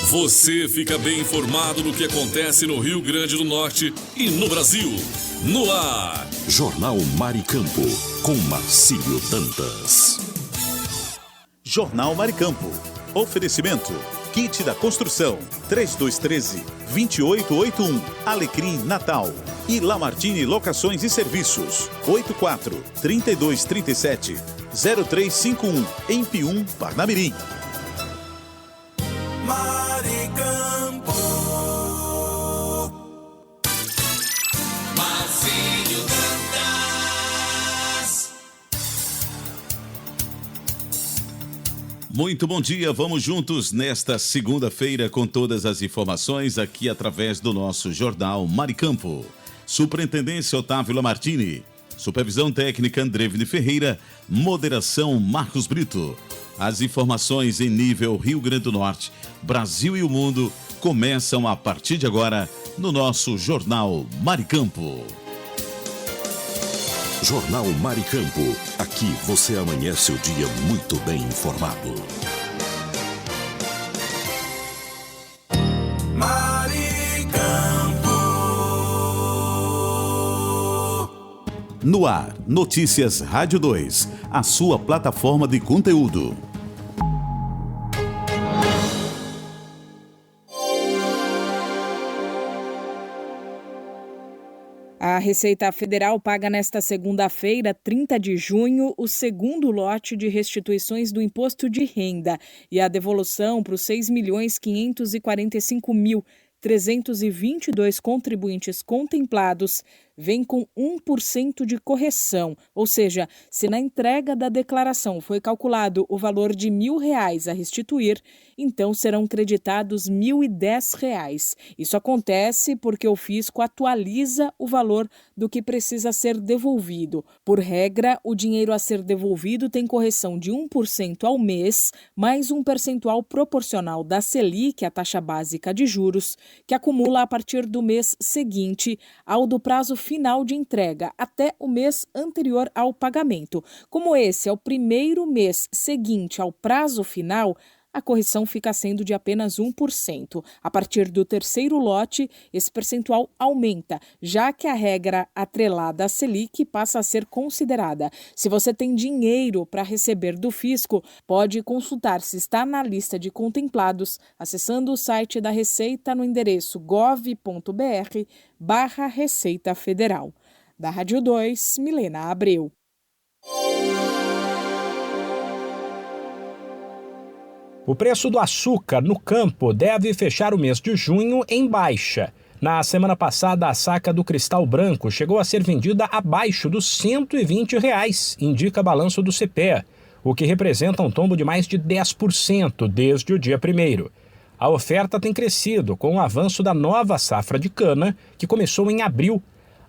Você fica bem informado do que acontece no Rio Grande do Norte e no Brasil. No ar, Jornal Maricampo, com Marcílio Dantas. Jornal Maricampo. Oferecimento. Kit da Construção. 3213-2881. Alecrim Natal. E Lamartine Locações e Serviços. 84-3237-0351. Em Pium, Parnamirim. Maricampo. Marcílio Dantas. Muito bom dia, vamos juntos nesta segunda-feira com todas as informações aqui através do nosso Jornal Maricampo. Superintendência Otávio Lamartine, Supervisão Técnica Andrevne Ferreira, Moderação Marcos Brito. As informações em nível Rio Grande do Norte, Brasil e o mundo começam a partir de agora no nosso Jornal Maricampo. Jornal Maricampo. Aqui você amanhece o dia muito bem informado. Maricampo. No ar, Notícias Rádio 2, a sua plataforma de conteúdo. A Receita Federal paga nesta segunda-feira, 30 de junho, o segundo lote de restituições do Imposto de Renda e a devolução para os 6.545.322 contribuintes contemplados vem com 1% de correção, ou seja, se na entrega da declaração foi calculado o valor de R$1.000 a restituir, então serão creditados R$1.010. Isso acontece porque o fisco atualiza o valor do que precisa ser devolvido. Por regra, o dinheiro a ser devolvido tem correção de 1% ao mês, mais um percentual proporcional da Selic, a taxa básica de juros, que acumula a partir do mês seguinte ao do prazo final de entrega até o mês anterior ao pagamento. Como esse é o primeiro mês seguinte ao prazo final, a correção fica sendo de apenas 1%. A partir do terceiro lote, esse percentual aumenta, já que a regra atrelada à Selic passa a ser considerada. Se você tem dinheiro para receber do fisco, pode consultar se está na lista de contemplados, acessando o site da Receita no endereço gov.br/Receita Federal. Da Rádio 2, Milena Abreu. O preço do açúcar no campo deve fechar o mês de junho em baixa. Na semana passada, a saca do cristal branco chegou a ser vendida abaixo dos R$120, indica balanço do CPEA, o que representa um tombo de mais de 10% desde o dia 1º. A oferta tem crescido com o avanço da nova safra de cana, que começou em abril.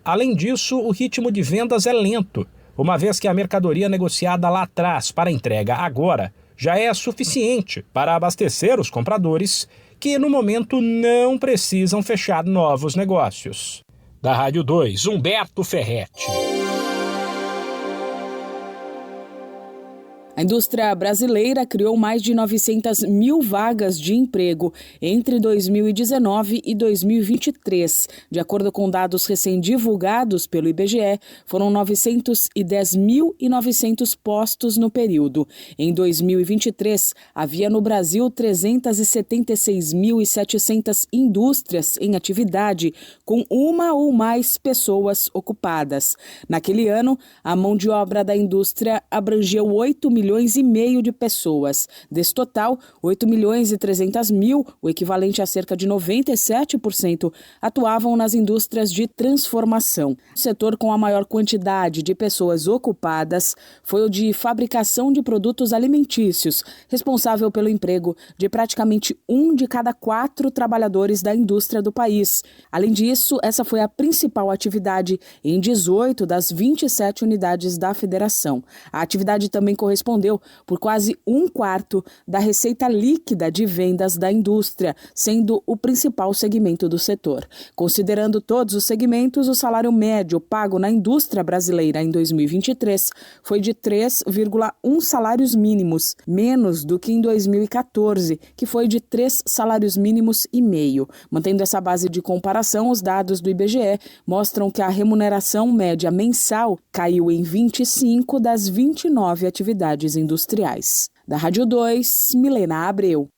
Além disso, o ritmo de vendas é lento, uma vez que a mercadoria negociada lá atrás para entrega agora já é suficiente para abastecer os compradores que, no momento, não precisam fechar novos negócios. Da Rádio 2, Humberto Ferretti. A indústria brasileira criou mais de 900 mil vagas de emprego entre 2019 e 2023. De acordo com dados recém-divulgados pelo IBGE, foram 910.900 postos no período. Em 2023, havia no Brasil 376.700 indústrias em atividade, com uma ou mais pessoas ocupadas. Naquele ano, a mão de obra da indústria abrangeu 8,5 milhões de pessoas. Desse total, 8.300.000, o equivalente a cerca de 97%, atuavam nas indústrias de transformação. O setor com a maior quantidade de pessoas ocupadas foi o de fabricação de produtos alimentícios, responsável pelo emprego de praticamente 1 de cada 4 trabalhadores da indústria do país. Além disso, essa foi a principal atividade em 18 das 27 unidades da federação. A atividade também corresponde respondeu por quase 1/4 da receita líquida de vendas da indústria, sendo o principal segmento do setor. Considerando todos os segmentos, o salário médio pago na indústria brasileira em 2023 foi de 3,1 salários mínimos, menos do que em 2014, que foi de 3 salários mínimos e meio. Mantendo essa base de comparação, os dados do IBGE mostram que a remuneração média mensal caiu em 25 das 29 atividades industriais. Da Rádio 2, Milena Abreu.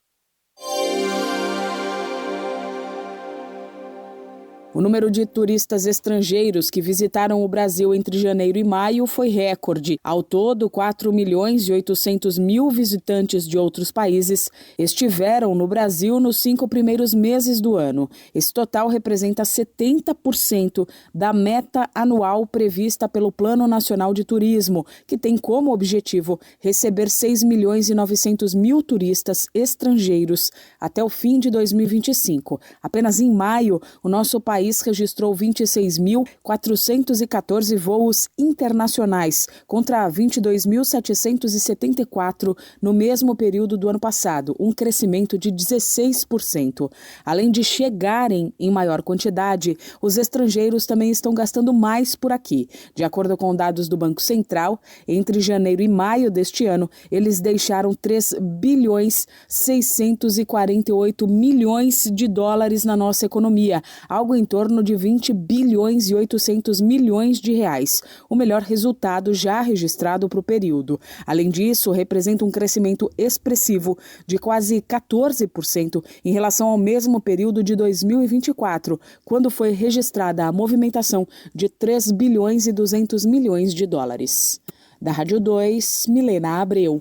O número de turistas estrangeiros que visitaram o Brasil entre janeiro e maio foi recorde. Ao todo, 4.800.000 visitantes de outros países estiveram no Brasil nos 5 primeiros meses do ano. Esse total representa 70% da meta anual prevista pelo Plano Nacional de Turismo, que tem como objetivo receber 6.900.000 turistas estrangeiros até o fim de 2025. Apenas em maio, o nosso país registrou 26.414 voos internacionais, contra 22.774 no mesmo período do ano passado, um crescimento de 16%. Além de chegarem em maior quantidade, os estrangeiros também estão gastando mais por aqui. De acordo com dados do Banco Central, entre janeiro e maio deste ano, eles deixaram 3.648 bilhões de dólares na nossa economia, algo em torno de 20 bilhões e 800 milhões de reais, o melhor resultado já registrado para o período. Além disso, representa um crescimento expressivo de quase 14% em relação ao mesmo período de 2024, quando foi registrada a movimentação de 3 bilhões e 200 milhões de dólares. Da Rádio 2, Milena Abreu.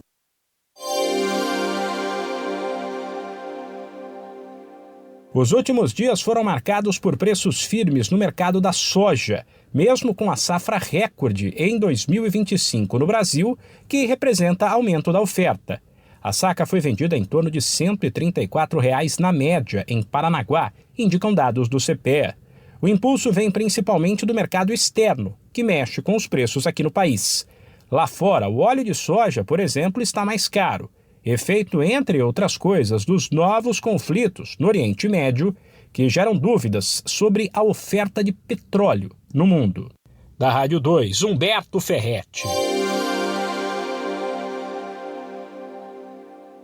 Os últimos dias foram marcados por preços firmes no mercado da soja, mesmo com a safra recorde em 2025 no Brasil, que representa aumento da oferta. A saca foi vendida em torno de R$ 134,00 na média em Paranaguá, indicam dados do CPEA. O impulso vem principalmente do mercado externo, que mexe com os preços aqui no país. Lá fora, o óleo de soja, por exemplo, está mais caro. Efeito, entre outras coisas, dos novos conflitos no Oriente Médio, que geram dúvidas sobre a oferta de petróleo no mundo. Da Rádio 2, Humberto Ferretti.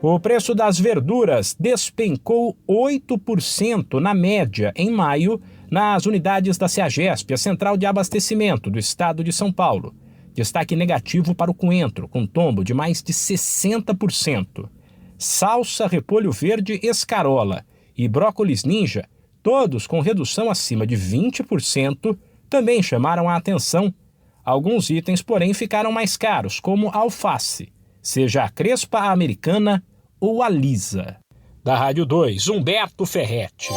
O preço das verduras despencou 8% na média em maio nas unidades da CEAGESP, a Central de Abastecimento do Estado de São Paulo. Destaque negativo para o coentro, com tombo de mais de 60%. Salsa, repolho verde, escarola e brócolis ninja, todos com redução acima de 20%, também chamaram a atenção. Alguns itens, porém, ficaram mais caros, como a alface, seja a crespa, a americana ou a lisa. Da Rádio 2, Humberto Ferretti.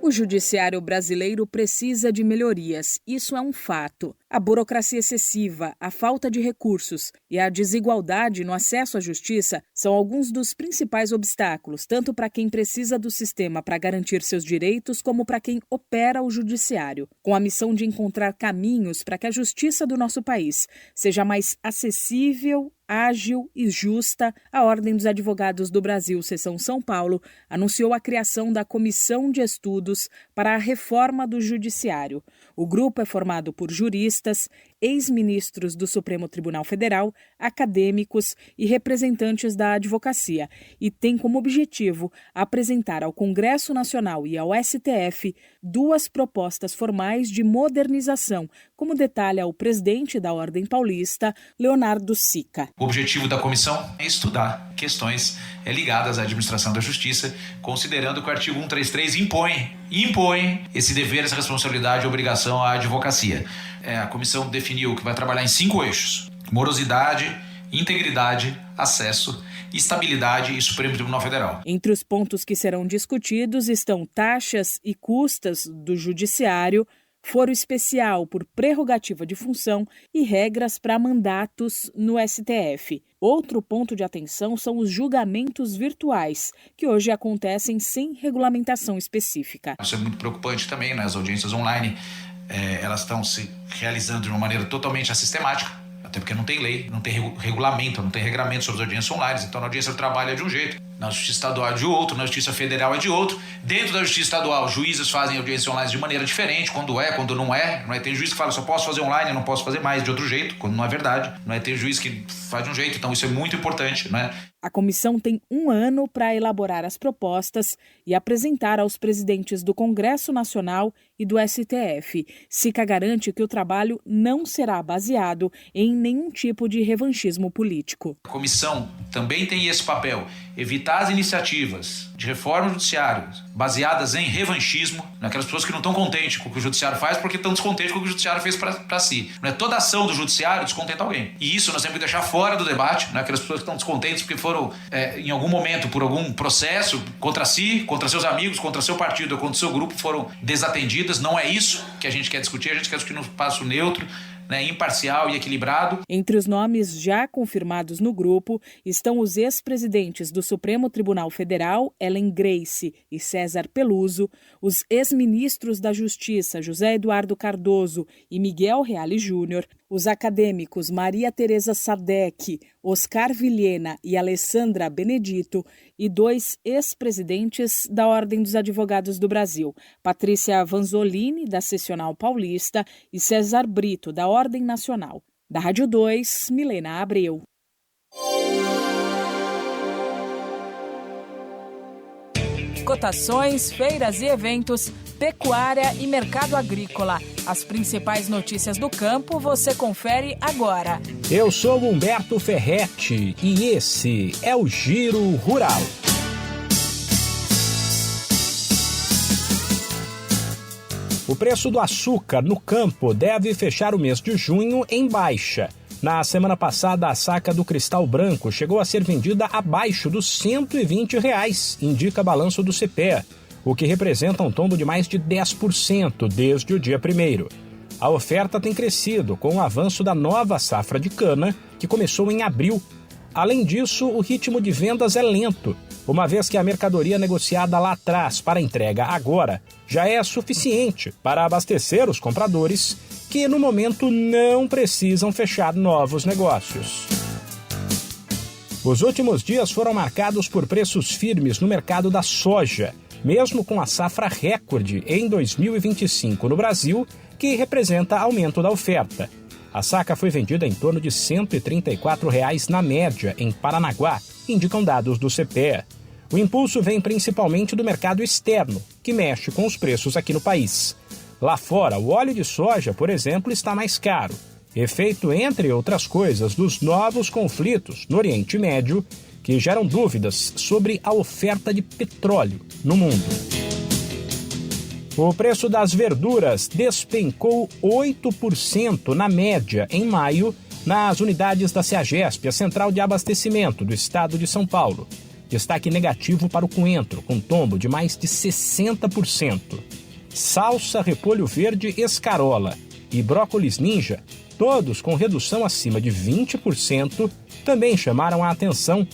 O judiciário brasileiro precisa de melhorias, isso é um fato. A burocracia excessiva, a falta de recursos e a desigualdade no acesso à justiça são alguns dos principais obstáculos, tanto para quem precisa do sistema para garantir seus direitos, como para quem opera o judiciário, com a missão de encontrar caminhos para que a justiça do nosso país seja mais acessível, ágil e justa. A Ordem dos Advogados do Brasil, Seção São Paulo, anunciou a criação da Comissão de Estudos para a Reforma do Judiciário. O grupo é formado por juristas, ex-ministros do Supremo Tribunal Federal, acadêmicos e representantes da advocacia e tem como objetivo apresentar ao Congresso Nacional e ao STF 2 propostas formais de modernização, como detalha o presidente da Ordem Paulista, Leonardo Sica. O objetivo da comissão é estudar questões ligadas à administração da justiça, considerando que o artigo 133 impõe esse dever, essa responsabilidade e obrigação à advocacia. A comissão definiu que vai trabalhar em 5 eixos: morosidade, integridade, acesso, estabilidade e Supremo Tribunal Federal. Entre os pontos que serão discutidos estão taxas e custas do judiciário, foro especial por prerrogativa de função e regras para mandatos no STF. Outro ponto de atenção são os julgamentos virtuais, que hoje acontecem sem regulamentação específica. Isso é muito preocupante também, né? As audiências online elas estão se realizando de uma maneira totalmente assistemática, até porque não tem lei, não tem regulamento, não tem regramento sobre as audiências online. Então, na audiência do trabalho é de um jeito, na justiça estadual é de outro, na justiça federal é de outro. Dentro da justiça estadual, juízes fazem audiência online de maneira diferente, quando é, quando não é. Tem juiz que fala, só posso fazer online, não posso fazer mais de outro jeito, quando não é verdade. Tem juiz que faz de um jeito, então isso é muito importante, né? A comissão tem 1 ano para elaborar as propostas e apresentar aos presidentes do Congresso Nacional e do STF. SICA garante que o trabalho não será baseado em nenhum tipo de revanchismo político. A comissão também tem esse papel, evitar as iniciativas de reforma do judiciário baseadas em revanchismo, aquelas pessoas que não estão contentes com o que o judiciário faz porque estão descontentes com o que o judiciário fez para si. Toda ação do judiciário descontenta alguém. E isso nós temos que deixar fora do debate, aquelas pessoas que estão descontentes porque foram, em algum momento, por algum processo, contra si, contra seus amigos, contra seu partido ou contra seu grupo, foram desatendidas. Não é isso que a gente quer discutir, a gente quer discutir num espaço neutro, imparcial e equilibrado. Entre os nomes já confirmados no grupo estão os ex-presidentes do Supremo Tribunal Federal, Ellen Grace e César Peluso, os ex-ministros da Justiça, José Eduardo Cardoso e Miguel Reale Júnior, os acadêmicos Maria Tereza Sadek, Oscar Vilhena e Alessandra Benedito e 2 ex-presidentes da Ordem dos Advogados do Brasil, Patrícia Vanzolini, da Seccional Paulista, e César Brito, da Ordem Nacional. Da Rádio 2, Milena Abreu. Cotações, feiras e eventos, pecuária e mercado agrícola. As principais notícias do campo você confere agora. Eu sou Humberto Ferretti e esse é o Giro Rural. O preço do açúcar no campo deve fechar o mês de junho em baixa. Na semana passada, a saca do Cristal Branco chegou a ser vendida abaixo dos R$ 120, indica balanço do CPEA, o que representa um tombo de mais de 10% desde o dia 1º. A oferta tem crescido com o avanço da nova safra de cana, que começou em abril. Além disso, o ritmo de vendas é lento, uma vez que a mercadoria negociada lá atrás para entrega agora já é suficiente para abastecer os compradores, que no momento não precisam fechar novos negócios. Os últimos dias foram marcados por preços firmes no mercado da soja, mesmo com a safra recorde em 2025 no Brasil, que representa aumento da oferta. A saca foi vendida em torno de R$ 134,00 na média em Paranaguá, indicam dados do CPEA. O impulso vem principalmente do mercado externo, que mexe com os preços aqui no país. Lá fora, o óleo de soja, por exemplo, está mais caro, efeito, entre outras coisas, dos novos conflitos no Oriente Médio, que geram dúvidas sobre a oferta de petróleo no mundo. O preço das verduras despencou 8% na média em maio nas unidades da CEAGESP, a Central de Abastecimento do Estado de São Paulo. Destaque negativo para o coentro, com tombo de mais de 60%. Salsa, repolho verde, escarola e brócolis ninja, todos com redução acima de 20%, também chamaram a atenção.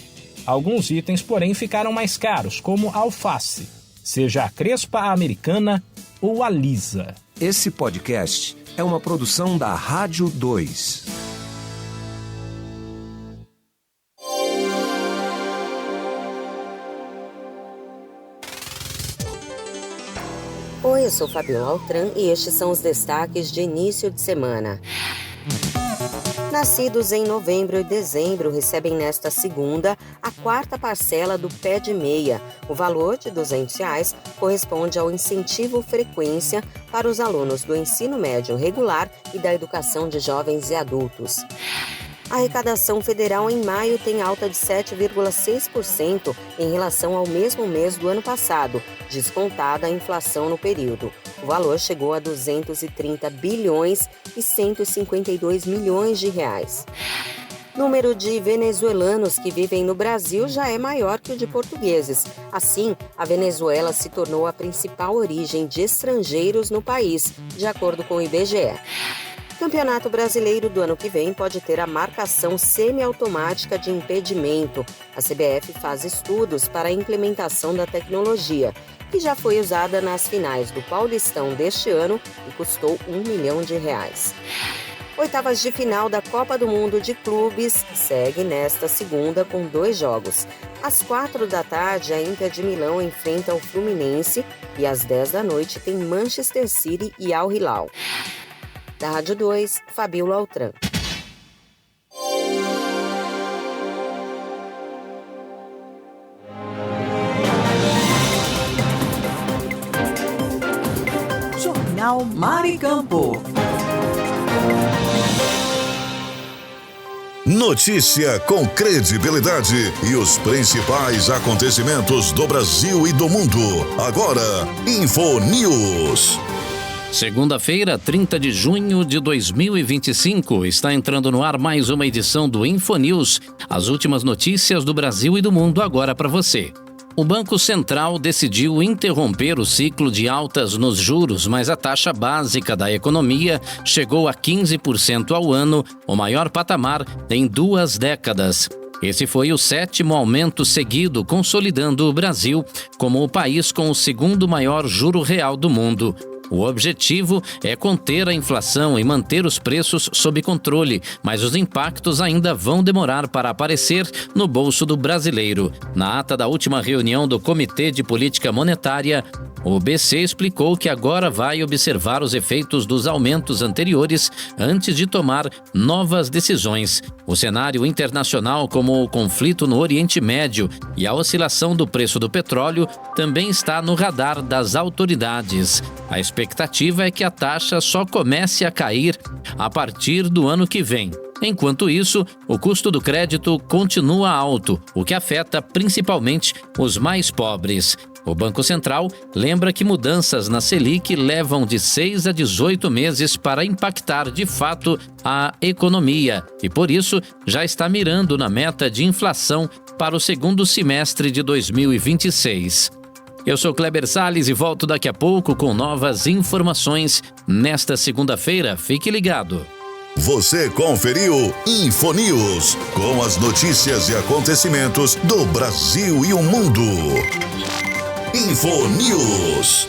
Alguns itens, porém, ficaram mais caros, como a alface, seja a crespa americana ou a lisa. Esse podcast é uma produção da Rádio 2. Oi, eu sou Fabiola Altran e estes são os destaques de início de semana. Nascidos em novembro e dezembro recebem nesta segunda a 4ª parcela do Pé de Meia. O valor de R$ 200 corresponde ao incentivo frequência para os alunos do ensino médio regular e da educação de jovens e adultos. A arrecadação federal em maio tem alta de 7,6% em relação ao mesmo mês do ano passado, descontada a inflação no período. O valor chegou a 230 bilhões e 152 milhões de reais. O número de venezuelanos que vivem no Brasil já é maior que o de portugueses. Assim, a Venezuela se tornou a principal origem de estrangeiros no país, de acordo com o IBGE. O Campeonato Brasileiro do ano que vem pode ter a marcação semiautomática de impedimento. A CBF faz estudos para a implementação da tecnologia. e já foi usada nas finais do Paulistão deste ano e custou R$1 milhão. Oitavas de final da Copa do Mundo de Clubes segue nesta segunda com 2 jogos. Às 16h, a Inter de Milão enfrenta o Fluminense e às 10h tem Manchester City e Al Hilal. Da Rádio 2, Fabíola Altran. Jornal Maricampo. Notícia com credibilidade e os principais acontecimentos do Brasil e do mundo. Agora, InfoNews. Segunda-feira, 30 de junho de 2025, está entrando no ar mais uma edição do InfoNews. As últimas notícias do Brasil e do mundo agora para você. O Banco Central decidiu interromper o ciclo de altas nos juros, mas a taxa básica da economia chegou a 15% ao ano, o maior patamar em 2 décadas. Esse foi o 7º aumento seguido, consolidando o Brasil como o país com o 2º maior juro real do mundo. O objetivo é conter a inflação e manter os preços sob controle, mas os impactos ainda vão demorar para aparecer no bolso do brasileiro. Na ata da última reunião do Comitê de Política Monetária, o BC explicou que agora vai observar os efeitos dos aumentos anteriores antes de tomar novas decisões. O cenário internacional, como o conflito no Oriente Médio e a oscilação do preço do petróleo, também está no radar das autoridades. A expectativa é que a taxa só comece a cair a partir do ano que vem. Enquanto isso, o custo do crédito continua alto, o que afeta principalmente os mais pobres. O Banco Central lembra que mudanças na Selic levam de 6 a 18 meses para impactar de fato a economia e, por isso, já está mirando na meta de inflação para o segundo semestre de 2026. Eu sou Kleber Salles e volto daqui a pouco com novas informações nesta segunda-feira. Fique ligado. Você conferiu InfoNews, com as notícias e acontecimentos do Brasil e o mundo. InfoNews.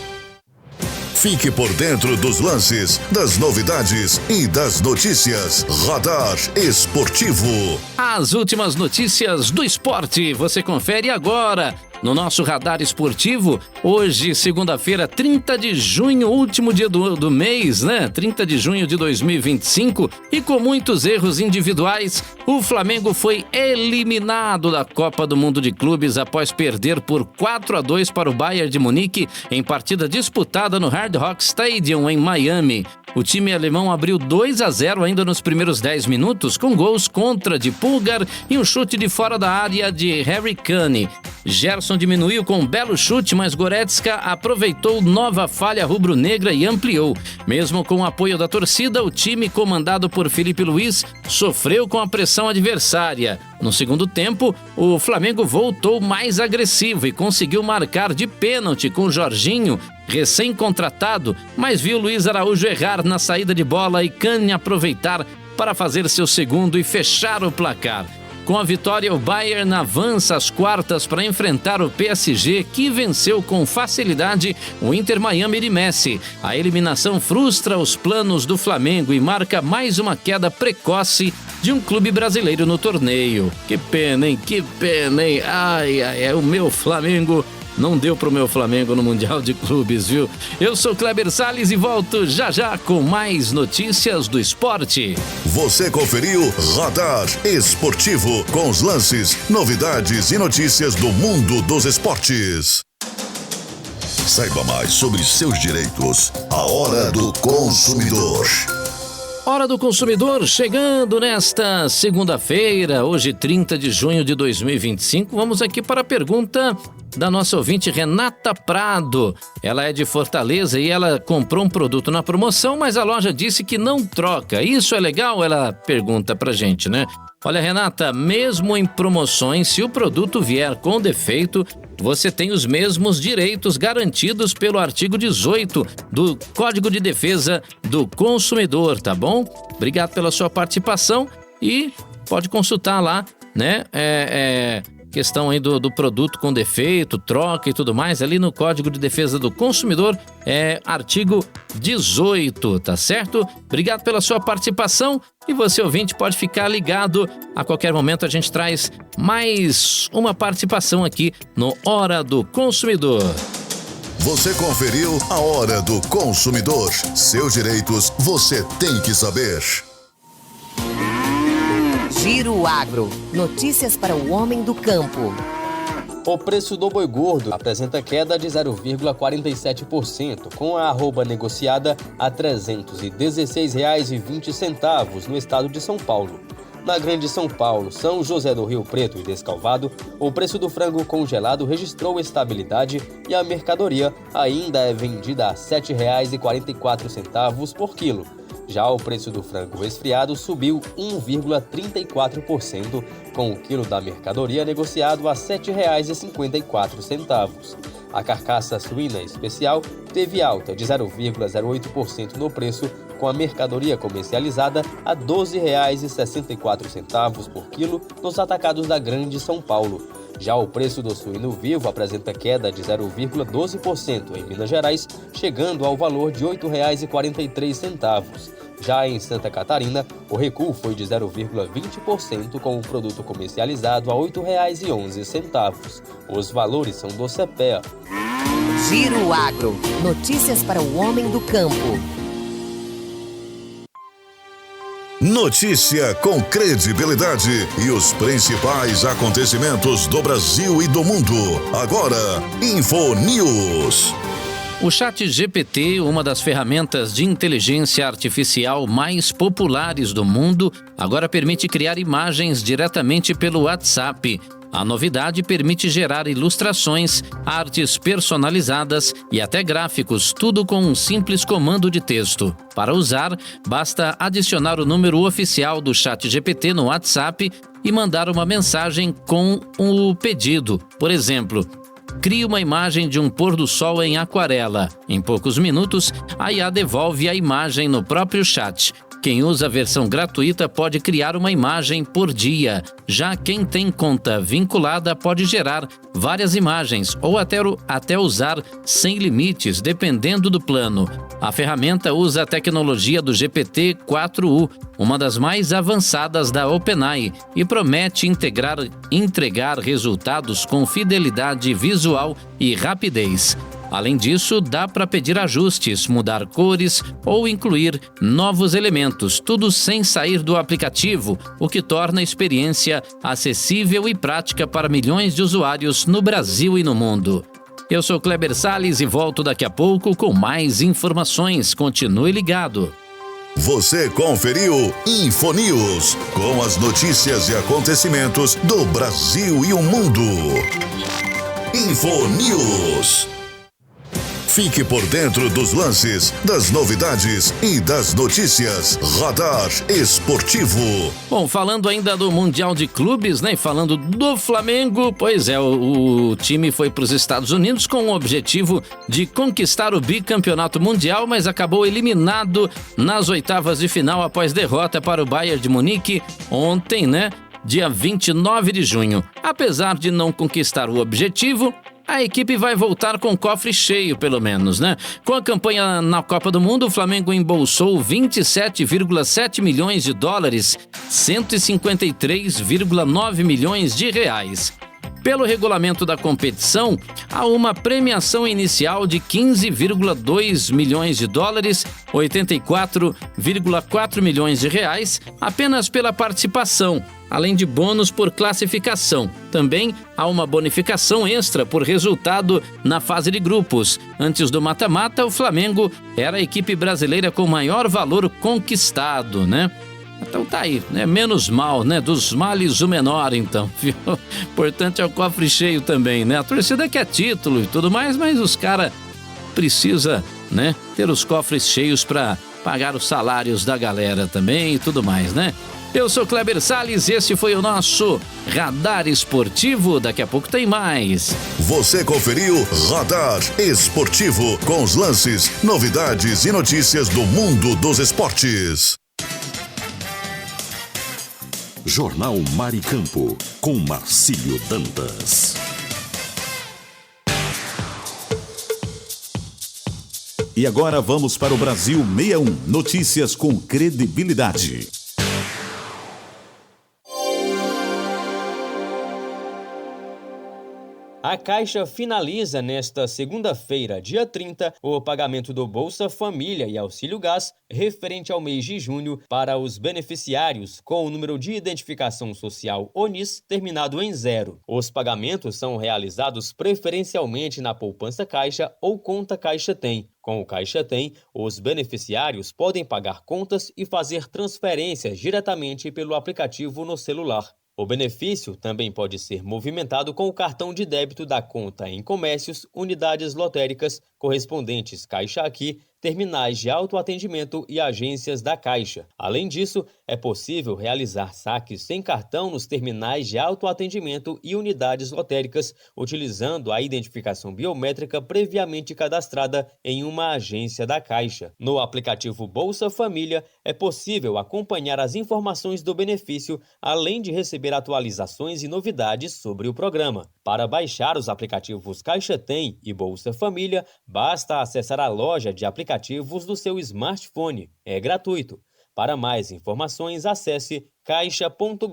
Fique por dentro dos lances, das novidades e das notícias. Radar Esportivo. As últimas notícias do esporte você confere agora no nosso Radar Esportivo. Hoje, segunda-feira, 30 de junho, último dia do mês, né? 30 de junho de 2025. E com muitos erros individuais, o Flamengo foi eliminado da Copa do Mundo de Clubes após perder por 4-2 para o Bayern de Munique em partida disputada no Hard Rock Stadium, em Miami. O time alemão abriu 2-0 ainda nos primeiros 10 minutos, com gols contra de Pulgar e um chute de fora da área de Harry Kane. Gerson diminuiu com um belo chute, mas Goretzka aproveitou nova falha rubro-negra e ampliou. Mesmo com o apoio da torcida, o time comandado por Felipe Luiz sofreu com a pressão adversária. No segundo tempo, o Flamengo voltou mais agressivo e conseguiu marcar de pênalti com Jorginho, recém-contratado, mas viu Luiz Araújo errar na saída de bola e Kane aproveitar para fazer seu segundo e fechar o placar. Com a vitória, o Bayern avança às quartas para enfrentar o PSG, que venceu com facilidade o Inter Miami de Messi. A eliminação frustra os planos do Flamengo e marca mais uma queda precoce de um clube brasileiro no torneio. Que pena, hein? Que pena, hein? Ai, o meu Flamengo... Não deu pro meu Flamengo no Mundial de Clubes, viu? Eu sou Kleber Salles e volto já com mais notícias do esporte. Você conferiu Radar Esportivo, com os lances, novidades e notícias do mundo dos esportes. Saiba mais sobre seus direitos. A Hora do Consumidor. Hora do Consumidor chegando nesta segunda-feira, hoje 30 de junho de 2025. Vamos aqui para a pergunta da nossa ouvinte Renata Prado. Ela é de Fortaleza e ela comprou um produto na promoção, mas a loja disse que não troca. Isso é legal? Ela pergunta pra gente, né? Olha, Renata, mesmo em promoções, se o produto vier com defeito, você tem os mesmos direitos garantidos pelo artigo 18 do Código de Defesa do Consumidor, tá bom? Obrigado pela sua participação e pode consultar lá, né? questão aí do produto com defeito, troca e tudo mais, ali no Código de Defesa do Consumidor, artigo 18, tá certo? Obrigado pela sua participação e você, ouvinte, pode ficar ligado. A qualquer momento a gente traz mais uma participação aqui no Hora do Consumidor. Você conferiu a Hora do Consumidor. Seus direitos você tem que saber. Giro Agro. Notícias para o homem do campo. O preço do boi gordo apresenta queda de 0,47%, com a arroba negociada a R$ 316,20 no estado de São Paulo. Na Grande São Paulo, São José do Rio Preto e Descalvado, o preço do frango congelado registrou estabilidade e a mercadoria ainda é vendida a R$ 7,44 por quilo. Já o preço do frango resfriado subiu 1,34%, com o quilo da mercadoria negociado a R$ 7,54. A carcaça suína especial teve alta de 0,08% no preço, com a mercadoria comercializada a R$ 12,64 por quilo nos atacados da Grande São Paulo. Já o preço do suíno vivo apresenta queda de 0,12% em Minas Gerais, chegando ao valor de R$ 8,43. Já em Santa Catarina, o recuo foi de 0,20%, com o produto comercializado a R$ 8,11. Os valores são do CEPEA. Giro Agro. Notícias para o homem do campo. Notícia com credibilidade e os principais acontecimentos do Brasil e do mundo. Agora, InfoNews. O ChatGPT, uma das ferramentas de inteligência artificial mais populares do mundo, agora permite criar imagens diretamente pelo WhatsApp. A novidade permite gerar ilustrações, artes personalizadas e até gráficos, tudo com um simples comando de texto. Para usar, basta adicionar o número oficial do ChatGPT no WhatsApp e mandar uma mensagem com o pedido. Por exemplo, crie uma imagem de um pôr do sol em aquarela. Em poucos minutos, a IA devolve a imagem no próprio chat. Quem usa a versão gratuita pode criar uma imagem por dia. Já quem tem conta vinculada pode gerar várias imagens ou até usar sem limites, dependendo do plano. A ferramenta usa a tecnologia do GPT-4u, uma das mais avançadas da OpenAI, e promete entregar resultados com fidelidade visual e rapidez. Além disso, dá para pedir ajustes, mudar cores ou incluir novos elementos, tudo sem sair do aplicativo, o que torna a experiência acessível e prática para milhões de usuários no Brasil e no mundo. Eu sou Kleber Salles e volto daqui a pouco com mais informações. Continue ligado. Você conferiu InfoNews, com as notícias e acontecimentos do Brasil e o mundo. InfoNews. Fique por dentro dos lances, das novidades e das notícias. Radar Esportivo. Bom, falando ainda do Mundial de Clubes, né? Falando do Flamengo, pois é, o time foi para os Estados Unidos com o objetivo de conquistar o bicampeonato mundial, mas acabou eliminado nas oitavas de final após derrota para o Bayern de Munique ontem, né? Dia 29 de junho. Apesar de não conquistar o objetivo, a equipe vai voltar com cofre cheio, pelo menos, né? Com a campanha na Copa do Mundo, o Flamengo embolsou 27,7 milhões de dólares, 153,9 milhões de reais. Pelo regulamento da competição, há uma premiação inicial de 15,2 milhões de dólares, 84,4 milhões de reais, apenas pela participação, além de bônus por classificação. Também há uma bonificação extra por resultado na fase de grupos. Antes do mata-mata, o Flamengo era a equipe brasileira com maior valor conquistado, né? Então tá aí, né? Menos mal, né? Dos males o menor, então. Importante é o cofre cheio também, né? A torcida quer título e tudo mais, mas os caras precisam, né? Ter os cofres cheios para pagar os salários da galera também e tudo mais, né? Eu sou Kleber Salles e esse foi o nosso Radar Esportivo. Daqui a pouco tem mais. Você conferiu Radar Esportivo, com os lances, novidades e notícias do mundo dos esportes. Jornal Maricampo, com Marcílio Dantas. E agora vamos para o Brasil 61. Notícias com credibilidade. A Caixa finaliza nesta segunda-feira, dia 30, o pagamento do Bolsa Família e Auxílio Gás referente ao mês de junho para os beneficiários com o número de identificação social ONIS terminado em 0. Os pagamentos são realizados preferencialmente na poupança Caixa ou conta Caixa Tem. Com o Caixa Tem, os beneficiários podem pagar contas e fazer transferências diretamente pelo aplicativo no celular. O benefício também pode ser movimentado com o cartão de débito da conta em comércios, unidades lotéricas, correspondentes Caixa Aqui, terminais de autoatendimento e agências da Caixa. Além disso, é possível realizar saques sem cartão nos terminais de autoatendimento e unidades lotéricas, utilizando a identificação biométrica previamente cadastrada em uma agência da Caixa. No aplicativo Bolsa Família, é possível acompanhar as informações do benefício, além de receber atualizações e novidades sobre o programa. Para baixar os aplicativos Caixa Tem e Bolsa Família, basta acessar a loja de aplicativos do seu smartphone. É gratuito. Para mais informações, acesse caixa.gov.br.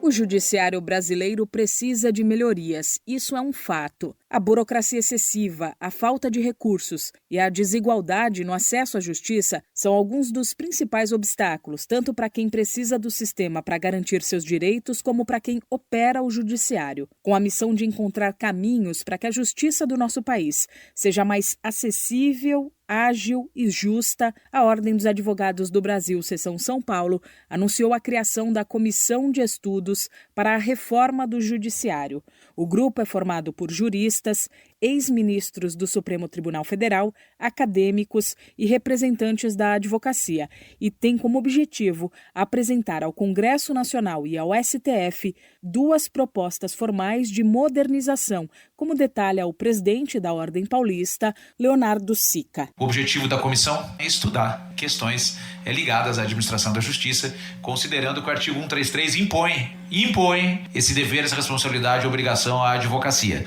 O judiciário brasileiro precisa de melhorias, isso é um fato. A burocracia excessiva, a falta de recursos e a desigualdade no acesso à justiça são alguns dos principais obstáculos, tanto para quem precisa do sistema para garantir seus direitos, como para quem opera o judiciário. Com a missão de encontrar caminhos para que a justiça do nosso país seja mais acessível, ágil e justa, a Ordem dos Advogados do Brasil, Seção São Paulo, anunciou a criação da Comissão de Estudos para a Reforma do Judiciário. O grupo é formado por juristas, ex-ministros do Supremo Tribunal Federal, acadêmicos e representantes da advocacia e tem como objetivo apresentar ao Congresso Nacional e ao STF 2 propostas formais de modernização, como detalha o presidente da Ordem Paulista, Leonardo Sica. O objetivo da comissão é estudar questões ligadas à administração da justiça, considerando que o artigo 133 impõe esse dever, essa responsabilidade e obrigação à advocacia.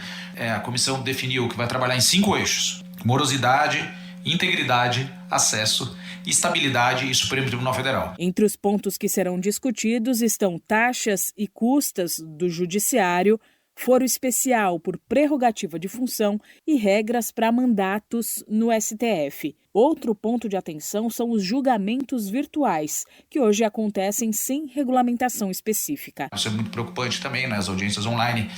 A comissão definiu que vai trabalhar em 5 eixos: morosidade, integridade, acesso, estabilidade e Supremo Tribunal Federal. Entre os pontos que serão discutidos estão taxas e custas do judiciário, foro especial por prerrogativa de função e regras para mandatos no STF. Outro ponto de atenção são os julgamentos virtuais, que hoje acontecem sem regulamentação específica. Isso é muito preocupante também, né? As audiências online,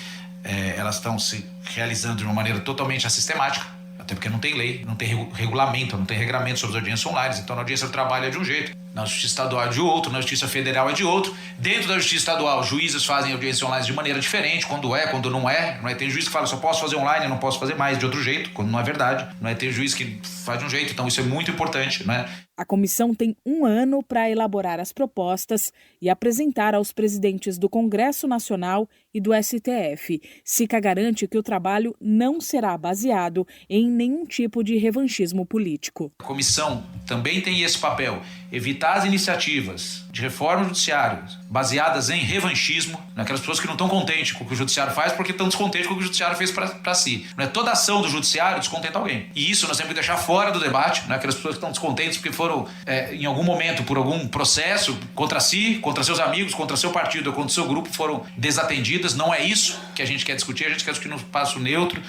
elas estão se realizando de uma maneira totalmente assistemática, até porque não tem lei, não tem regulamento, não tem regramento sobre as audiências online. Então, na audiência do trabalho é de um jeito, na justiça estadual é de outro, na justiça federal é de outro. Dentro da justiça estadual, juízes fazem audiências online de maneira diferente, quando não é. Tem juiz que fala, só posso fazer online, não posso fazer mais de outro jeito, quando não é verdade. Tem juiz que faz de um jeito, então isso é muito importante, né? A comissão tem 1 ano para elaborar as propostas e apresentar aos presidentes do Congresso Nacional e do STF. Sica garante que o trabalho não será baseado em nenhum tipo de revanchismo político. A comissão também tem esse papel, evitar as iniciativas de reforma judiciária baseadas em revanchismo, naquelas pessoas que não estão contentes com o que o judiciário faz porque estão descontentes com o que o judiciário fez para si. Não é toda ação do judiciário descontenta alguém. E isso nós temos que deixar fora do debate, né? Aquelas pessoas que estão descontentes porque foram, em algum momento, por algum processo, contra si, contra seus amigos, contra seu partido ou contra seu grupo, foram desatendidas. Não é isso que a gente quer discutir, a gente quer discutir num espaço neutro,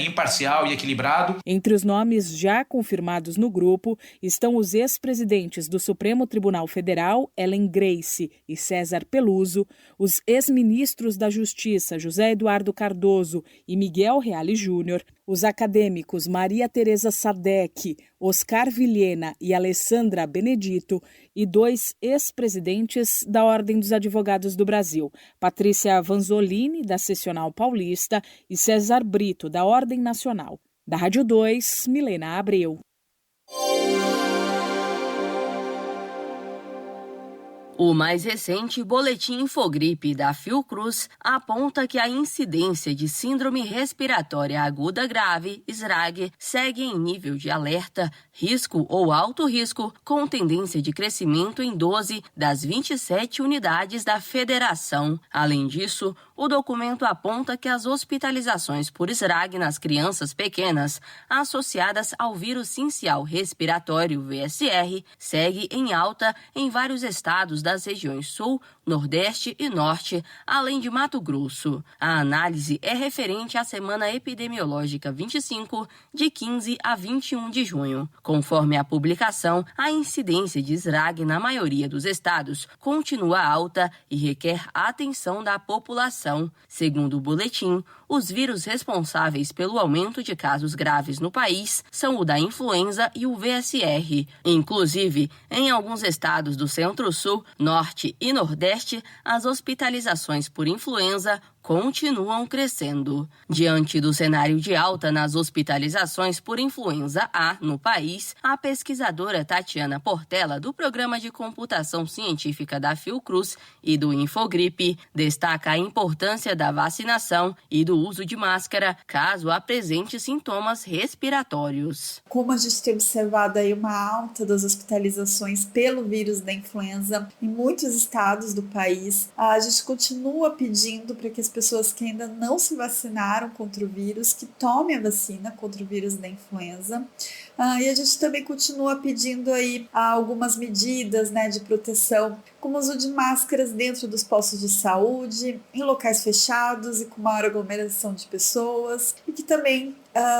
imparcial e equilibrado. Entre os nomes já confirmados no grupo estão os ex-presidentes do Supremo Tribunal Federal, Ellen Grace e César Peluso, os ex-ministros da Justiça, José Eduardo Cardoso e Miguel Reale Júnior, os acadêmicos Maria Tereza Sadek, Oscar Vilhena e Alessandra Benedito e 2 ex-presidentes da Ordem dos Advogados do Brasil, Patrícia Vanzolini, da Seccional Paulista, e César Brito, da Ordem Nacional. Da Rádio 2, Milena Abreu. O mais recente boletim Infogripe da Fiocruz aponta que a incidência de síndrome respiratória aguda grave, SRAG, segue em nível de alerta, risco ou alto risco, com tendência de crescimento em 12 das 27 unidades da federação. Além disso, o documento aponta que as hospitalizações por SRAG nas crianças pequenas associadas ao vírus sincial respiratório VSR segue em alta em vários estados das regiões Sul, Nordeste e Norte, além de Mato Grosso. A análise é referente à semana epidemiológica 25, de 15 a 21 de junho. Conforme a publicação, a incidência de SRAG na maioria dos estados continua alta e requer atenção da população. Segundo o boletim, os vírus responsáveis pelo aumento de casos graves no país são o da influenza e o VSR. Inclusive, em alguns estados do Centro-Sul, Norte e Nordeste, as hospitalizações por influenza continuam crescendo. Diante do cenário de alta nas hospitalizações por influenza A no país, a pesquisadora Tatiana Portela, do Programa de Computação Científica da Fiocruz e do Infogripe, destaca a importância da vacinação e do uso de máscara caso apresente sintomas respiratórios. Como a gente tem observado aí uma alta das hospitalizações pelo vírus da influenza em muitos estados do país, a gente continua pedindo para que as pessoas que ainda não se vacinaram contra o vírus, que tomem a vacina contra o vírus da influenza. E a gente também continua pedindo aí algumas medidas, né, de proteção, como o uso de máscaras dentro dos postos de saúde, em locais fechados e com maior aglomeração de pessoas, e que também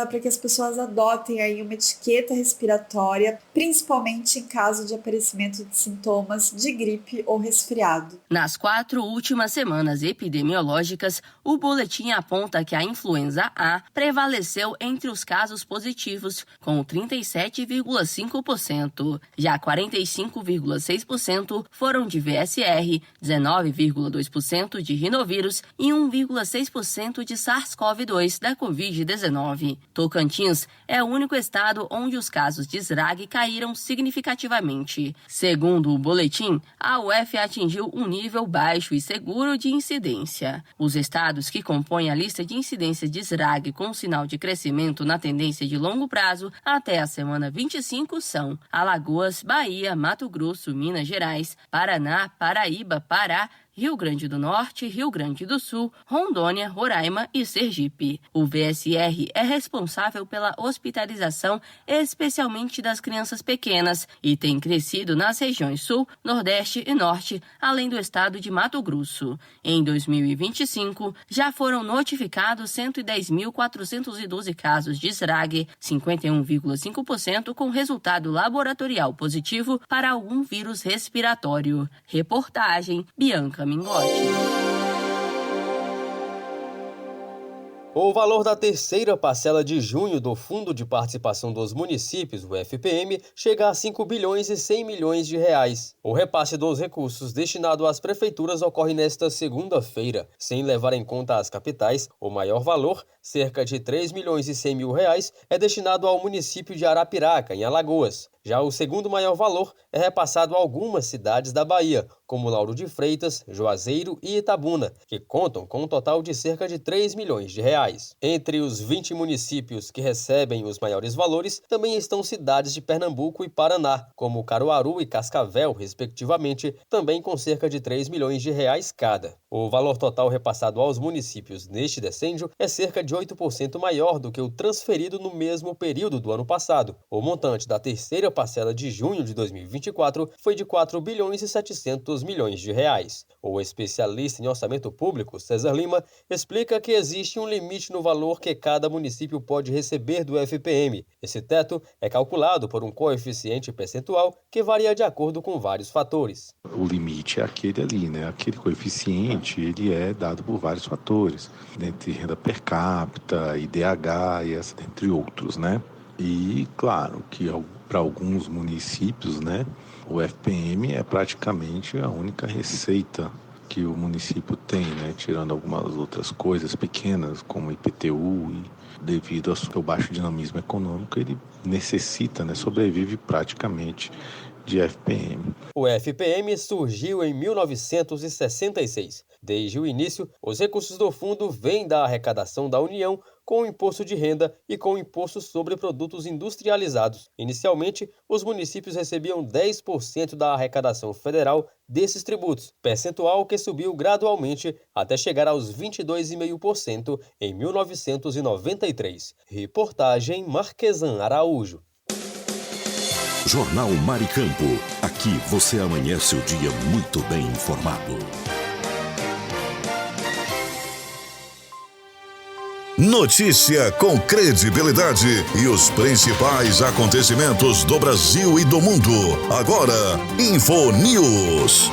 para que as pessoas adotem aí uma etiqueta respiratória, principalmente em caso de aparecimento de sintomas de gripe ou resfriado. Nas 4 últimas semanas epidemiológicas, o boletim aponta que a influenza A prevaleceu entre os casos positivos, com 37,5%. Já 45,6% foram de VSR, 19,2% de rinovírus e 1,6% de SARS-CoV-2 da Covid-19. Tocantins é o único estado onde os casos de SRAG caíram significativamente. Segundo o boletim, a UF atingiu um nível baixo e seguro de incidência. Os estados que compõem a lista de incidências de SRAG com sinal de crescimento na tendência de longo prazo até a semana 25 são Alagoas, Bahia, Mato Grosso, Minas Gerais, Paraná, Paraíba, Pará, Rio Grande do Norte, Rio Grande do Sul, Rondônia, Roraima e Sergipe. O VSR é responsável pela hospitalização, especialmente das crianças pequenas, e tem crescido nas regiões Sul, Nordeste e Norte, além do estado de Mato Grosso. Em 2025, já foram notificados 110.412 casos de SRAG, 51,5% com resultado laboratorial positivo para algum vírus respiratório. Reportagem Bianca Mingotti. O valor da terceira parcela de junho do Fundo de Participação dos Municípios, o FPM, chega a 5 bilhões e 100 milhões de reais. O repasse dos recursos destinado às prefeituras ocorre nesta segunda-feira. Sem levar em conta as capitais, o maior valor, cerca de 3 milhões e 100 mil reais, é destinado ao município de Arapiraca, em Alagoas. Já o segundo maior valor é repassado a algumas cidades da Bahia, como Lauro de Freitas, Juazeiro e Itabuna, que contam com um total de cerca de 3 milhões de reais. Entre os 20 municípios que recebem os maiores valores, também estão cidades de Pernambuco e Paraná, como Caruaru e Cascavel, respectivamente, também com cerca de 3 milhões de reais cada. O valor total repassado aos municípios neste decêndio é cerca de 8% maior do que o transferido no mesmo período do ano passado. O montante da terceira parcela de junho de 2024 foi de 4 bilhões e 700 milhões de reais. O especialista em orçamento público, César Lima, explica que existe um limite no valor que cada município pode receber do FPM. Esse teto é calculado por um coeficiente percentual que varia de acordo com vários fatores. O limite é aquele ali, né? Aquele coeficiente, ele é dado por vários fatores, entre renda per capita, IDH e entre outros, né? E claro que para alguns municípios, né, o FPM é praticamente a única receita que o município tem, né, tirando algumas outras coisas pequenas, como IPTU, e devido ao seu baixo dinamismo econômico, ele necessita, né, sobrevive praticamente de FPM. O FPM surgiu em 1966. Desde o início, os recursos do fundo vêm da arrecadação da União com o imposto de renda e com o imposto sobre produtos industrializados. Inicialmente, os municípios recebiam 10% da arrecadação federal desses tributos, percentual que subiu gradualmente até chegar aos 22,5% em 1993. Reportagem Marquesan Araújo. Jornal Maricampo. Aqui você amanhece o dia muito bem informado. Notícia com credibilidade e os principais acontecimentos do Brasil e do mundo. Agora, InfoNews.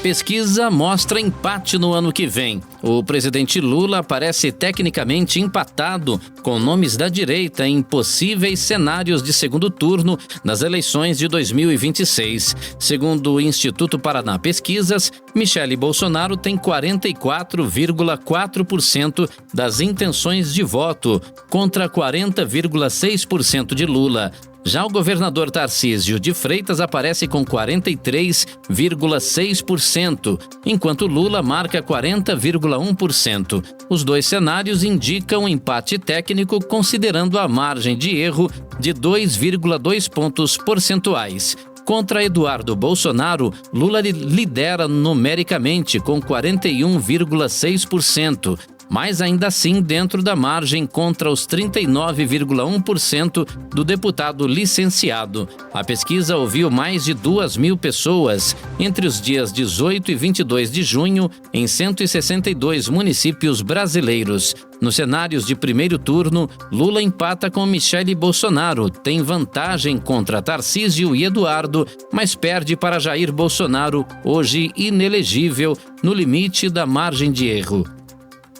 Pesquisa mostra empate no ano que vem. O presidente Lula parece tecnicamente empatado com nomes da direita em possíveis cenários de segundo turno nas eleições de 2026. Segundo o Instituto Paraná Pesquisas, Michele Bolsonaro tem 44,4% das intenções de voto, contra 40,6% de Lula. Já o governador Tarcísio de Freitas aparece com 43,6%, enquanto Lula marca 40,1%. Os dois cenários indicam empate técnico, considerando a margem de erro de 2,2 pontos percentuais. Contra Eduardo Bolsonaro, Lula lidera numericamente com 41,6%. Mas ainda assim dentro da margem contra os 39,1% do deputado licenciado. A pesquisa ouviu mais de 2.000 pessoas entre os dias 18 e 22 de junho em 162 municípios brasileiros. Nos cenários de primeiro turno, Lula empata com Michele Bolsonaro, tem vantagem contra Tarcísio e Eduardo, mas perde para Jair Bolsonaro, hoje inelegível, no limite da margem de erro.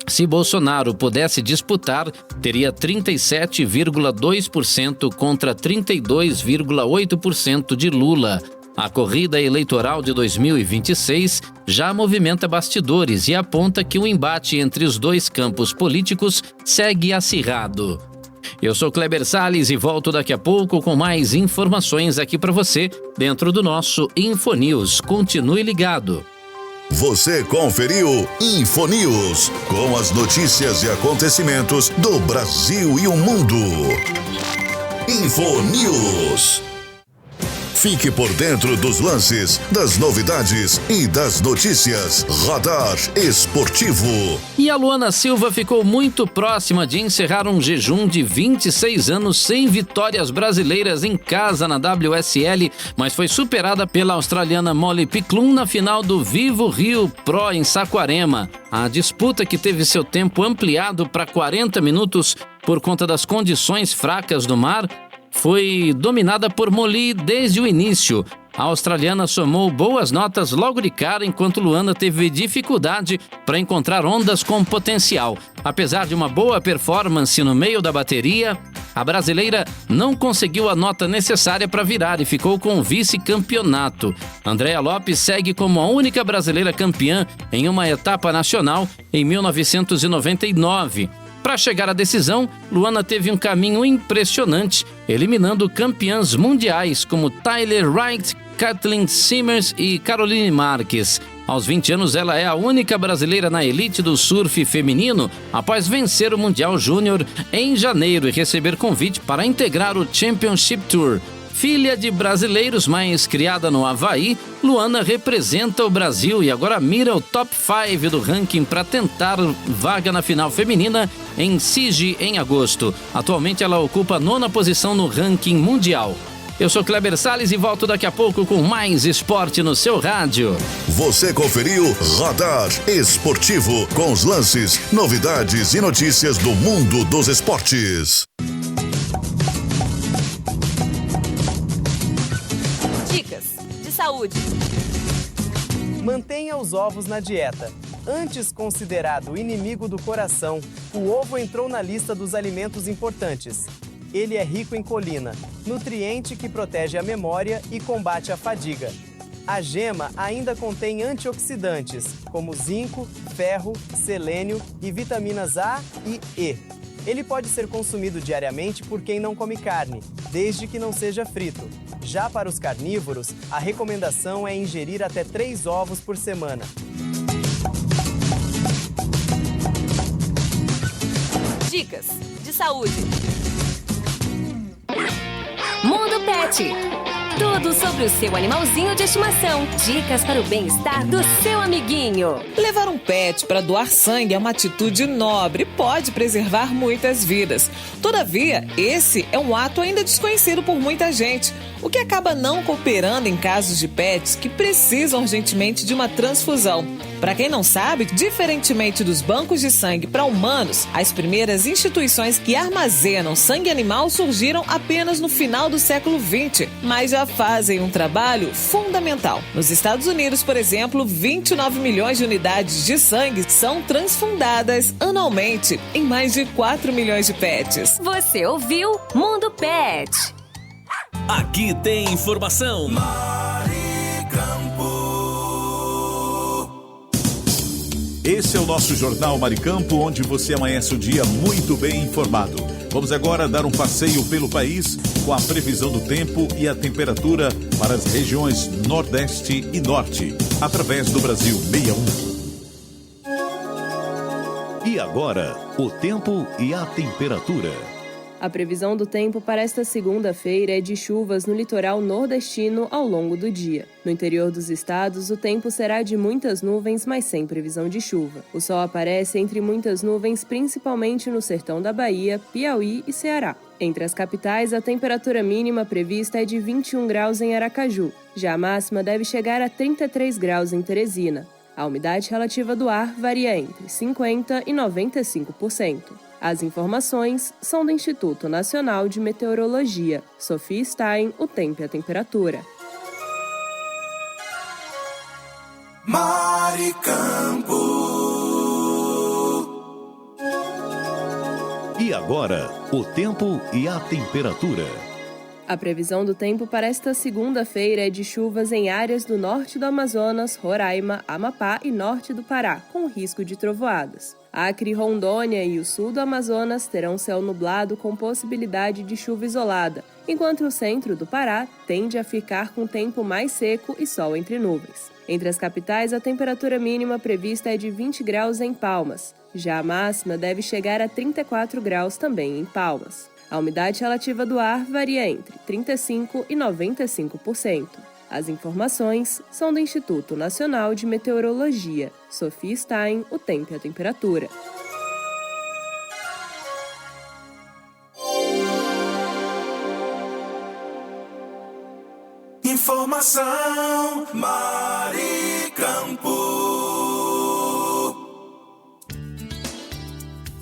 Se Bolsonaro pudesse disputar, teria 37,2% contra 32,8% de Lula. A corrida eleitoral de 2026 já movimenta bastidores e aponta que o embate entre os dois campos políticos segue acirrado. Eu sou Kleber Salles e volto daqui a pouco com mais informações aqui para você dentro do nosso InfoNews. Continue ligado. Você conferiu InfoNews, com as notícias e acontecimentos do Brasil e o mundo. InfoNews. Fique por dentro dos lances, das novidades e das notícias. Radar Esportivo. E a Luana Silva ficou muito próxima de encerrar um jejum de 26 anos sem vitórias brasileiras em casa na WSL, mas foi superada pela australiana Molly Picklum na final do Vivo Rio Pro em Saquarema. A disputa, que teve seu tempo ampliado para 40 minutos por conta das condições fracas do mar, foi dominada por Molly desde o início. A australiana somou boas notas logo de cara, enquanto Luana teve dificuldade para encontrar ondas com potencial. Apesar de uma boa performance no meio da bateria, a brasileira não conseguiu a nota necessária para virar e ficou com o vice-campeonato. Andréa Lopes segue como a única brasileira campeã em uma etapa nacional em 1999. Para chegar à decisão, Luana teve um caminho impressionante, eliminando campeãs mundiais como Tyler Wright, Kathleen Simmers e Caroline Marques. Aos 20 anos, ela é a única brasileira na elite do surf feminino após vencer o Mundial Júnior em janeiro e receber convite para integrar o Championship Tour. Filha de brasileiros, mas criada no Havaí, Luana representa o Brasil e agora mira o top 5 do ranking para tentar vaga na final feminina em Sigi em agosto. Atualmente ela ocupa a 9ª posição no ranking mundial. Eu sou Kleber Salles e volto daqui a pouco com mais esporte no seu rádio. Você conferiu Radar Esportivo, com os lances, novidades e notícias do mundo dos esportes. Saúde. Mantenha os ovos na dieta. Antes considerado inimigo do coração, o ovo entrou na lista dos alimentos importantes. Ele é rico em colina, nutriente que protege a memória e combate a fadiga. A gema ainda contém antioxidantes, como zinco, ferro, selênio e vitaminas A e E. Ele pode ser consumido diariamente por quem não come carne, desde que não seja frito. Já para os carnívoros, a recomendação é ingerir até 3 ovos por semana. Dicas de saúde. Mundo Pet. Tudo sobre o seu animalzinho de estimação. Dicas para o bem-estar do seu amiguinho. Levar um pet para doar sangue é uma atitude nobre e pode preservar muitas vidas. Todavia, esse é um ato ainda desconhecido por muita gente, o que acaba não cooperando em casos de pets que precisam urgentemente de uma transfusão. Para quem não sabe, diferentemente dos bancos de sangue para humanos, as primeiras instituições que armazenam sangue animal surgiram apenas no final do século XX, mas já fazem um trabalho fundamental. Nos Estados Unidos, por exemplo, 29 milhões de unidades de sangue são transfundadas anualmente em mais de 4 milhões de pets. Você ouviu Mundo Pet. Aqui tem informação. Esse é o nosso Jornal Maricampo, onde você amanhece o dia muito bem informado. Vamos agora dar um passeio pelo país com a previsão do tempo e a temperatura para as regiões Nordeste e Norte, através do Brasil 61. E agora, o tempo e a temperatura. A previsão do tempo para esta segunda-feira é de chuvas no litoral nordestino ao longo do dia. No interior dos estados, o tempo será de muitas nuvens, mas sem previsão de chuva. O sol aparece entre muitas nuvens, principalmente no sertão da Bahia, Piauí e Ceará. Entre as capitais, a temperatura mínima prevista é de 21 graus em Aracaju. Já a máxima deve chegar a 33 graus em Teresina. A umidade relativa do ar varia entre 50% e 95%. As informações são do Instituto Nacional de Meteorologia. Sofia Stein, o tempo e a temperatura. Maricampo. E agora, o tempo e a temperatura. A previsão do tempo para esta segunda-feira é de chuvas em áreas do norte do Amazonas, Roraima, Amapá e norte do Pará, com risco de trovoadas. Acre, Rondônia e o sul do Amazonas terão céu nublado com possibilidade de chuva isolada, enquanto o centro do Pará tende a ficar com tempo mais seco e sol entre nuvens. Entre as capitais, a temperatura mínima prevista é de 20 graus em Palmas. Já a máxima deve chegar a 34 graus também em Palmas. A umidade relativa do ar varia entre 35% e 95%. As informações são do Instituto Nacional de Meteorologia. Sofia Stein, o tempo e a temperatura. Informação Maricampo.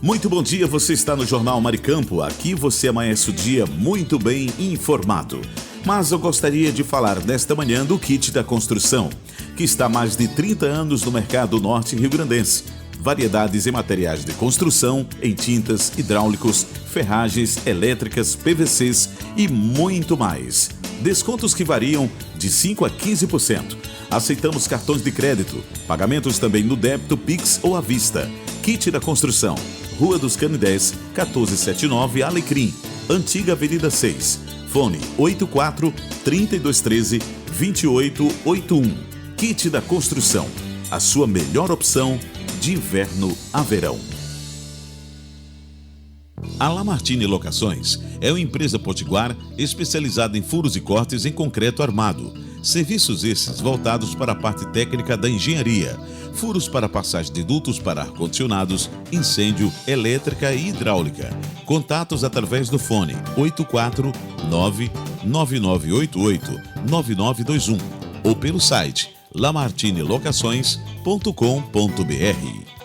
Muito bom dia, você está no Jornal Maricampo. Aqui você amanhece o dia muito bem informado. Mas eu gostaria de falar nesta manhã do kit da construção, que está há mais de 30 anos no mercado norte rio-grandense. Variedades em materiais de construção, em tintas, hidráulicos, ferragens, elétricas, PVCs e muito mais. Descontos que variam de 5% a 15%. Aceitamos cartões de crédito, pagamentos também no débito, Pix ou à vista. Kit da construção, Rua dos Canidés, 1479 Alecrim, Antiga Avenida 6. Fone 84-3213-2881. Kit da Construção, a sua melhor opção de inverno a verão. A Lamartine Locações é uma empresa potiguar especializada em furos e cortes em concreto armado. Serviços esses voltados para a parte técnica da engenharia. Furos para passagem de dutos para ar-condicionados, incêndio, elétrica e hidráulica. Contatos através do fone 849-9988-9921 ou pelo site lamartinelocações.com.br.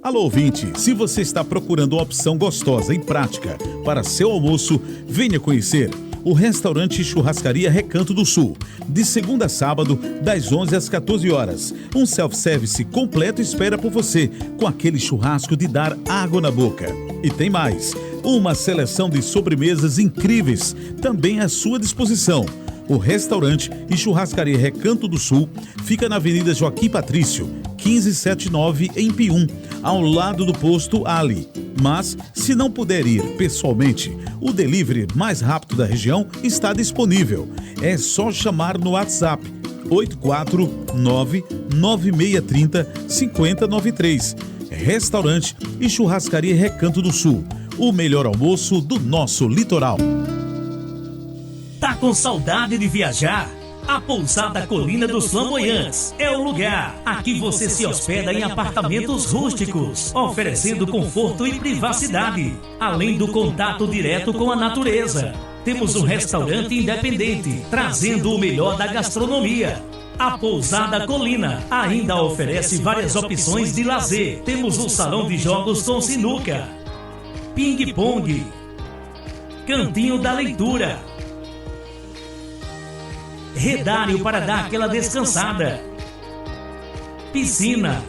Alô, ouvinte, se você está procurando uma opção gostosa e prática para seu almoço, venha conhecer o restaurante Churrascaria Recanto do Sul, de segunda a sábado, das 11 às 14 horas. Um self-service completo espera por você, com aquele churrasco de dar água na boca. E tem mais, uma seleção de sobremesas incríveis também à sua disposição. O restaurante e churrascaria Recanto do Sul fica na Avenida Joaquim Patrício, 1579, em Pium, ao lado do posto Ali. Mas, se não puder ir pessoalmente, o delivery mais rápido da região está disponível. É só chamar no WhatsApp 849-9630-5093. Restaurante e churrascaria Recanto do Sul. O melhor almoço do nosso litoral. Tá com saudade de viajar? A Pousada Colina dos Flamboyantes é o lugar. Aqui você se hospeda em apartamentos rústicos, oferecendo conforto e privacidade, além do contato direto com a natureza. Temos um restaurante independente, trazendo o melhor da gastronomia. A Pousada Colina ainda oferece várias opções de lazer. Temos um salão de jogos com sinuca, ping-pong, cantinho da leitura, redário para dar aquela descansada, piscina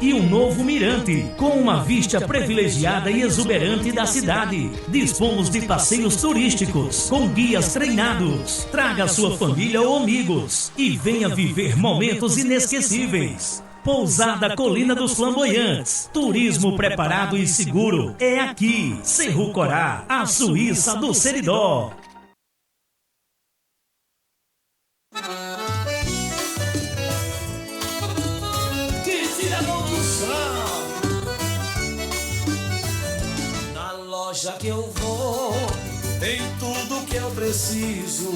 e um novo mirante com uma vista privilegiada e exuberante da cidade. Dispomos de passeios turísticos com guias treinados. Traga sua família ou amigos e venha viver momentos inesquecíveis. Pousada Colina dos Flamboyantes. Turismo preparado e seguro é aqui. Cerro Corá, a Suíça do Seridó. Na loja que eu vou, tem tudo que eu preciso.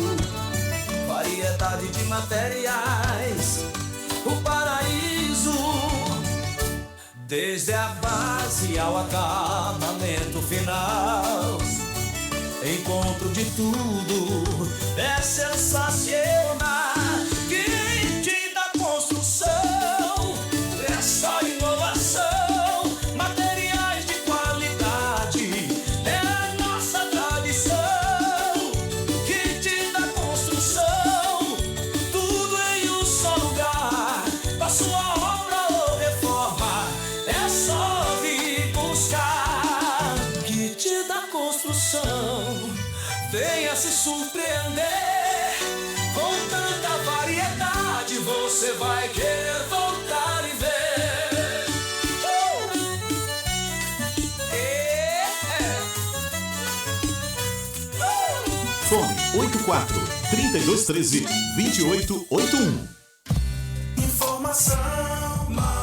Variedade de materiais, o paraíso. Desde a base ao acabamento final, encontro de tudo, é sensacional. Kit da construção, é só inovação. Materiais de qualidade, é a nossa tradição. Kit da construção, tudo em um só lugar. Pra sua obra ou reforma, é só vir buscar. Kit da construção, venha se surpreender. Com tanta variedade, você vai querer voltar e ver. Fone 84-3213-2881. Informação Maricampo.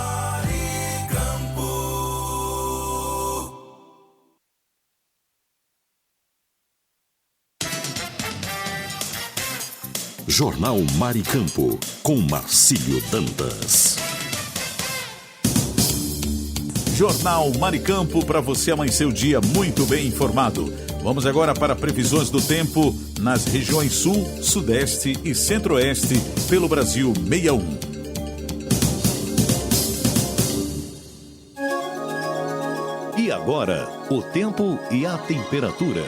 Jornal Maricampo, com Marcílio Dantas. Jornal Maricampo, para você amanhecer o dia muito bem informado. Vamos agora para previsões do tempo nas regiões Sul, Sudeste e Centro-Oeste pelo Brasil 61. E agora, o tempo e a temperatura.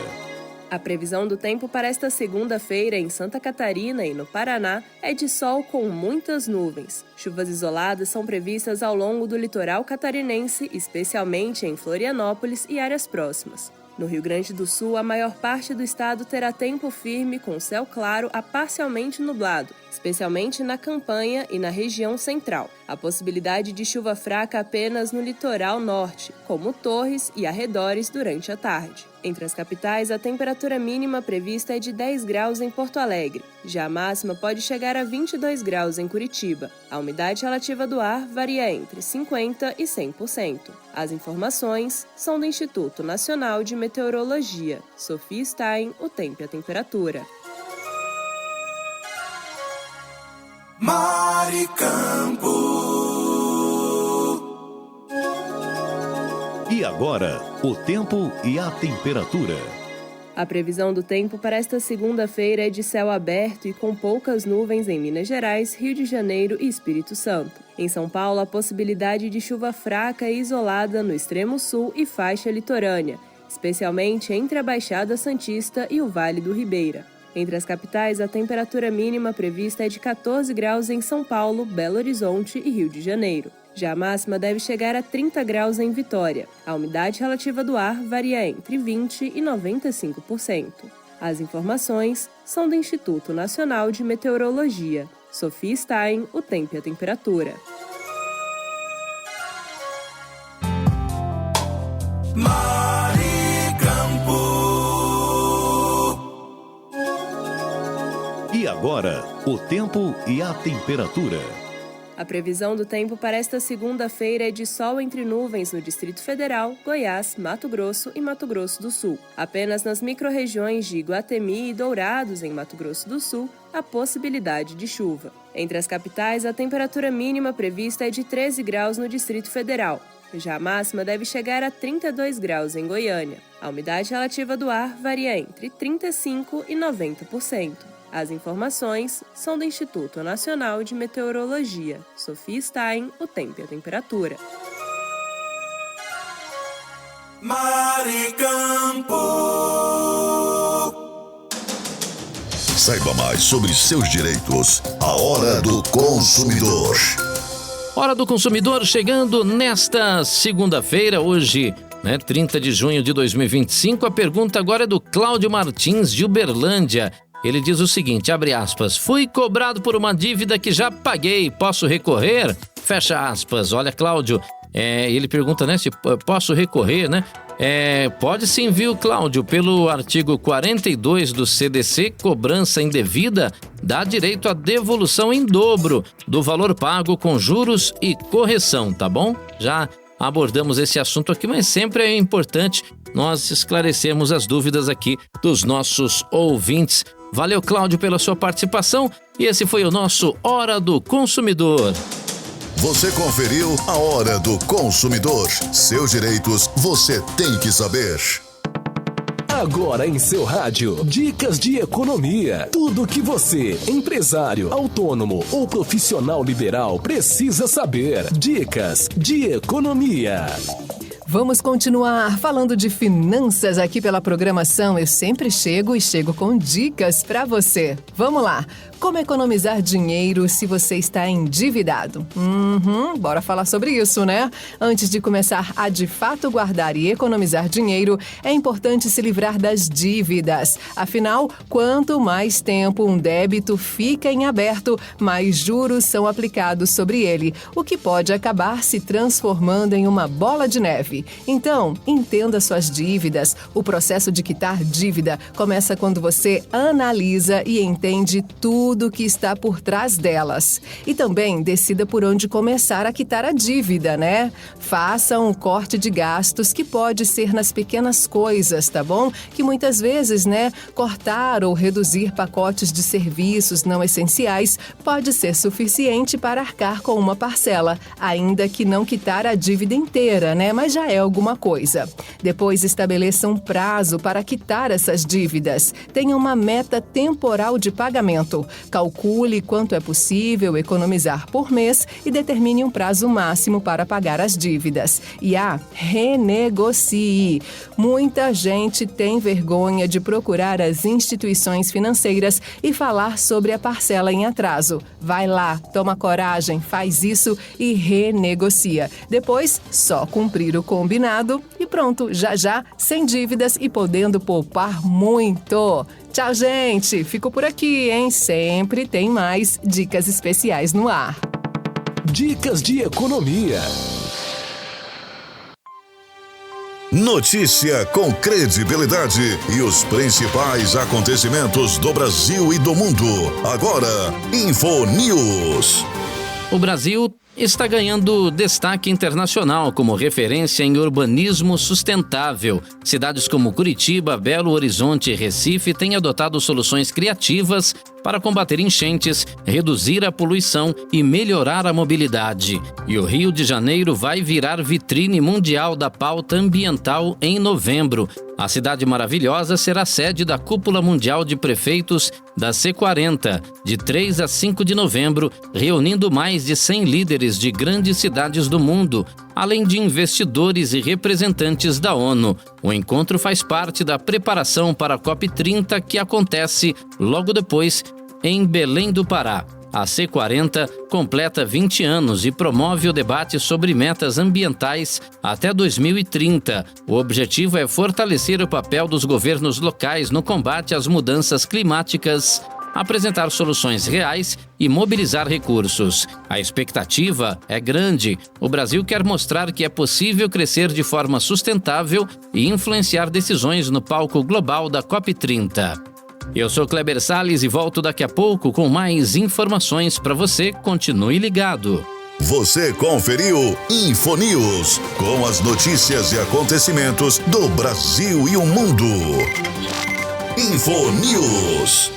A previsão do tempo para esta segunda-feira em Santa Catarina e no Paraná é de sol com muitas nuvens. Chuvas isoladas são previstas ao longo do litoral catarinense, especialmente em Florianópolis e áreas próximas. No Rio Grande do Sul, a maior parte do estado terá tempo firme com céu claro a parcialmente nublado, especialmente na campanha e na região central. A possibilidade de chuva fraca apenas no litoral norte, como Torres e arredores durante a tarde. Entre as capitais, a temperatura mínima prevista é de 10 graus em Porto Alegre. Já a máxima pode chegar a 22 graus em Curitiba. A umidade relativa do ar varia entre 50% e 100%. As informações são do Instituto Nacional de Meteorologia. Sofia Stein, o tempo e a temperatura. Maricampo. E agora, o tempo e a temperatura. A previsão do tempo para esta segunda-feira é de céu aberto e com poucas nuvens em Minas Gerais, Rio de Janeiro e Espírito Santo. Em São Paulo, a possibilidade de chuva fraca e isolada no extremo sul e faixa litorânea, especialmente entre a Baixada Santista e o Vale do Ribeira. Entre as capitais, a temperatura mínima prevista é de 14 graus em São Paulo, Belo Horizonte e Rio de Janeiro. Já a máxima deve chegar a 30 graus em Vitória. A umidade relativa do ar varia entre 20% e 95%. As informações são do Instituto Nacional de Meteorologia. Sofia Stein, o tempo e a temperatura. E agora, o tempo e a temperatura. A previsão do tempo para esta segunda-feira é de sol entre nuvens no Distrito Federal, Goiás, Mato Grosso e Mato Grosso do Sul. Apenas nas microrregiões de Iguatemi e Dourados, em Mato Grosso do Sul, há possibilidade de chuva. Entre as capitais, a temperatura mínima prevista é de 13 graus no Distrito Federal. Já a máxima deve chegar a 32 graus em Goiânia. A umidade relativa do ar varia entre 35% e 90%. As informações são do Instituto Nacional de Meteorologia. Sofia Stein, o tempo e a temperatura. Maricampo. Saiba mais sobre seus direitos. A Hora do Consumidor. Hora do Consumidor chegando nesta segunda-feira, hoje, 30 de junho de 2025. A pergunta agora é do Cláudio Martins, de Uberlândia. Ele diz o seguinte, abre aspas, fui cobrado por uma dívida que já paguei, posso recorrer? Fecha aspas. Olha, Cláudio, ele pergunta, se posso recorrer, pode sim, viu, Cláudio? Pelo artigo 42 do CDC, cobrança indevida dá direito à devolução em dobro do valor pago com juros e correção, tá bom? Já abordamos esse assunto aqui, mas sempre é importante nós esclarecermos as dúvidas aqui dos nossos ouvintes. Valeu, Cláudio, pela sua participação e esse foi o nosso Hora do Consumidor. Você conferiu a Hora do Consumidor. Seus direitos você tem que saber. Agora em seu rádio, dicas de economia. Tudo que você, empresário, autônomo ou profissional liberal, precisa saber. Dicas de economia. Vamos continuar falando de finanças aqui pela programação. Eu sempre chego com dicas para você. Vamos lá. Como economizar dinheiro se você está endividado? Bora falar sobre isso, né? Antes de começar a de fato guardar e economizar dinheiro, é importante se livrar das dívidas. Afinal, quanto mais tempo um débito fica em aberto, mais juros são aplicados sobre ele, o que pode acabar se transformando em uma bola de neve. Então, entenda suas dívidas. O processo de quitar dívida começa quando você analisa e entende tudo que está por trás delas. E também decida por onde começar a quitar a dívida, né? Faça um corte de gastos que pode ser nas pequenas coisas, tá bom? Que muitas vezes, cortar ou reduzir pacotes de serviços não essenciais pode ser suficiente para arcar com uma parcela, ainda que não quitar a dívida inteira, mas já é alguma coisa. Depois estabeleça um prazo para quitar essas dívidas. Tenha uma meta temporal de pagamento. Calcule quanto é possível economizar por mês e determine um prazo máximo para pagar as dívidas. E renegocie. Muita gente tem vergonha de procurar as instituições financeiras e falar sobre a parcela em atraso. Vai lá, toma coragem, faz isso e renegocia. Depois, só cumprir o combinado e pronto, já, sem dívidas e podendo poupar muito. Tchau, gente! Fico por aqui, hein? Sempre tem mais dicas especiais no ar. Dicas de economia. Notícia com credibilidade e os principais acontecimentos do Brasil e do mundo. Agora, InfoNews. O Brasil está ganhando destaque internacional como referência em urbanismo sustentável. Cidades como Curitiba, Belo Horizonte e Recife têm adotado soluções criativas para combater enchentes, reduzir a poluição e melhorar a mobilidade. E o Rio de Janeiro vai virar vitrine mundial da pauta ambiental em novembro. A cidade maravilhosa será sede da Cúpula Mundial de Prefeitos da C40, de 3 a 5 de novembro, reunindo mais de 100 líderes de grandes cidades do mundo, além de investidores e representantes da ONU. O encontro faz parte da preparação para a COP30, que acontece logo depois em Belém do Pará. A C40 completa 20 anos e promove o debate sobre metas ambientais até 2030. O objetivo é fortalecer o papel dos governos locais no combate às mudanças climáticas, apresentar soluções reais e mobilizar recursos. A expectativa é grande. O Brasil quer mostrar que é possível crescer de forma sustentável e influenciar decisões no palco global da COP30. Eu sou Kleber Salles e volto daqui a pouco com mais informações para você. Continue ligado. Você conferiu Infonews, com as notícias e acontecimentos do Brasil e o mundo. Infonews.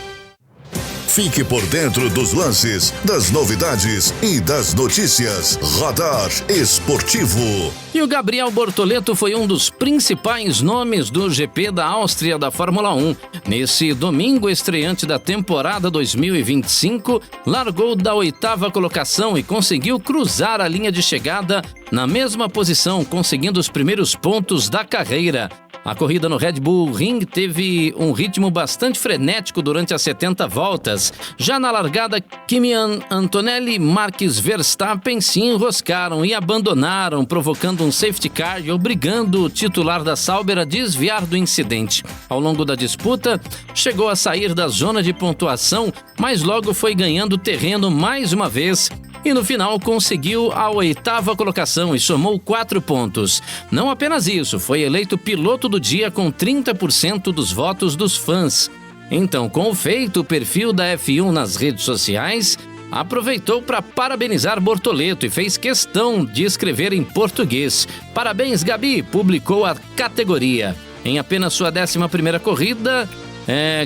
Fique por dentro dos lances, das novidades e das notícias. Radar Esportivo. E o Gabriel Bortoleto foi um dos principais nomes do GP da Áustria da Fórmula 1. Nesse domingo estreante da temporada 2025, largou da 8ª colocação e conseguiu cruzar a linha de chegada na mesma posição, conseguindo os primeiros pontos da carreira. A corrida no Red Bull Ring teve um ritmo bastante frenético durante as 70 voltas. Já na largada, Kimi Antonelli e Max Verstappen se enroscaram e abandonaram, provocando um safety car e obrigando o titular da Sauber a desviar do incidente. Ao longo da disputa, chegou a sair da zona de pontuação, mas logo foi ganhando terreno mais uma vez. E no final conseguiu a 8ª colocação e somou 4 pontos. Não apenas isso, foi eleito piloto do dia com 30% dos votos dos fãs. Então, com o feito, o perfil da F1 nas redes sociais aproveitou para parabenizar Bortoleto e fez questão de escrever em português. Parabéns, Gabi, publicou a categoria. Em apenas sua 11ª corrida,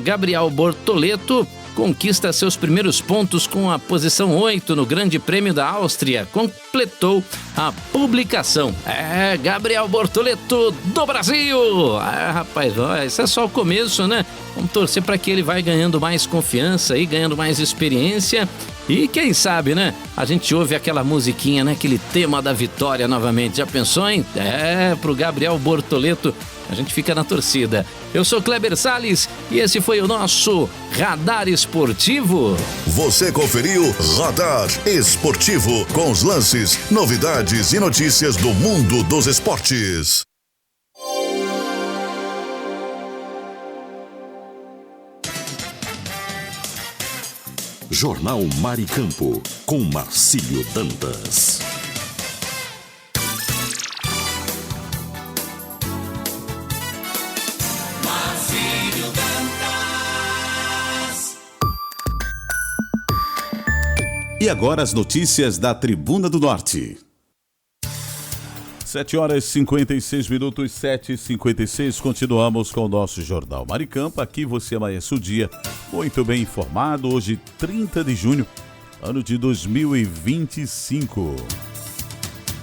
Gabriel Bortoleto conquista seus primeiros pontos com a posição 8 no Grande Prêmio da Áustria. Completou a publicação. Gabriel Bortoleto do Brasil! Rapaz, isso é só o começo, né? Vamos torcer para que ele vai ganhando mais confiança e ganhando mais experiência. E quem sabe, né? A gente ouve aquela musiquinha, né? Aquele tema da vitória novamente. Já pensou, hein? Pro Gabriel Bortoleto. A gente fica na torcida. Eu sou Kleber Salles e esse foi o nosso Radar Esportivo. Você conferiu Radar Esportivo, com os lances, novidades e notícias do mundo dos esportes. Jornal Maricampo, com Marcílio Dantas. E agora as notícias da Tribuna do Norte. 7h56, 7h56, continuamos com o nosso Jornal Maricampo. Aqui você amanhece o dia muito bem informado. Hoje, 30 de junho, ano de 2025.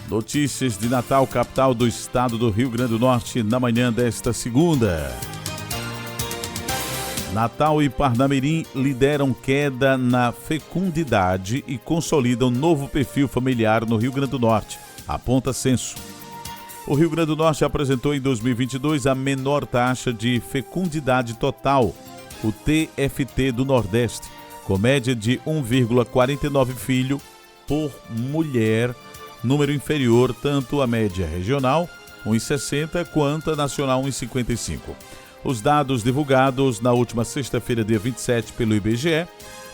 Notícias de Natal, capital do estado do Rio Grande do Norte, na manhã desta segunda. Natal e Parnamirim lideram queda na fecundidade e consolidam novo perfil familiar no Rio Grande do Norte, aponta censo. O Rio Grande do Norte apresentou em 2022 a menor taxa de fecundidade total, o TFT do Nordeste, com média de 1,49 filho por mulher, número inferior tanto à média regional, 1,60, quanto à nacional, 1,55. Os dados divulgados na última sexta-feira, dia 27, pelo IBGE,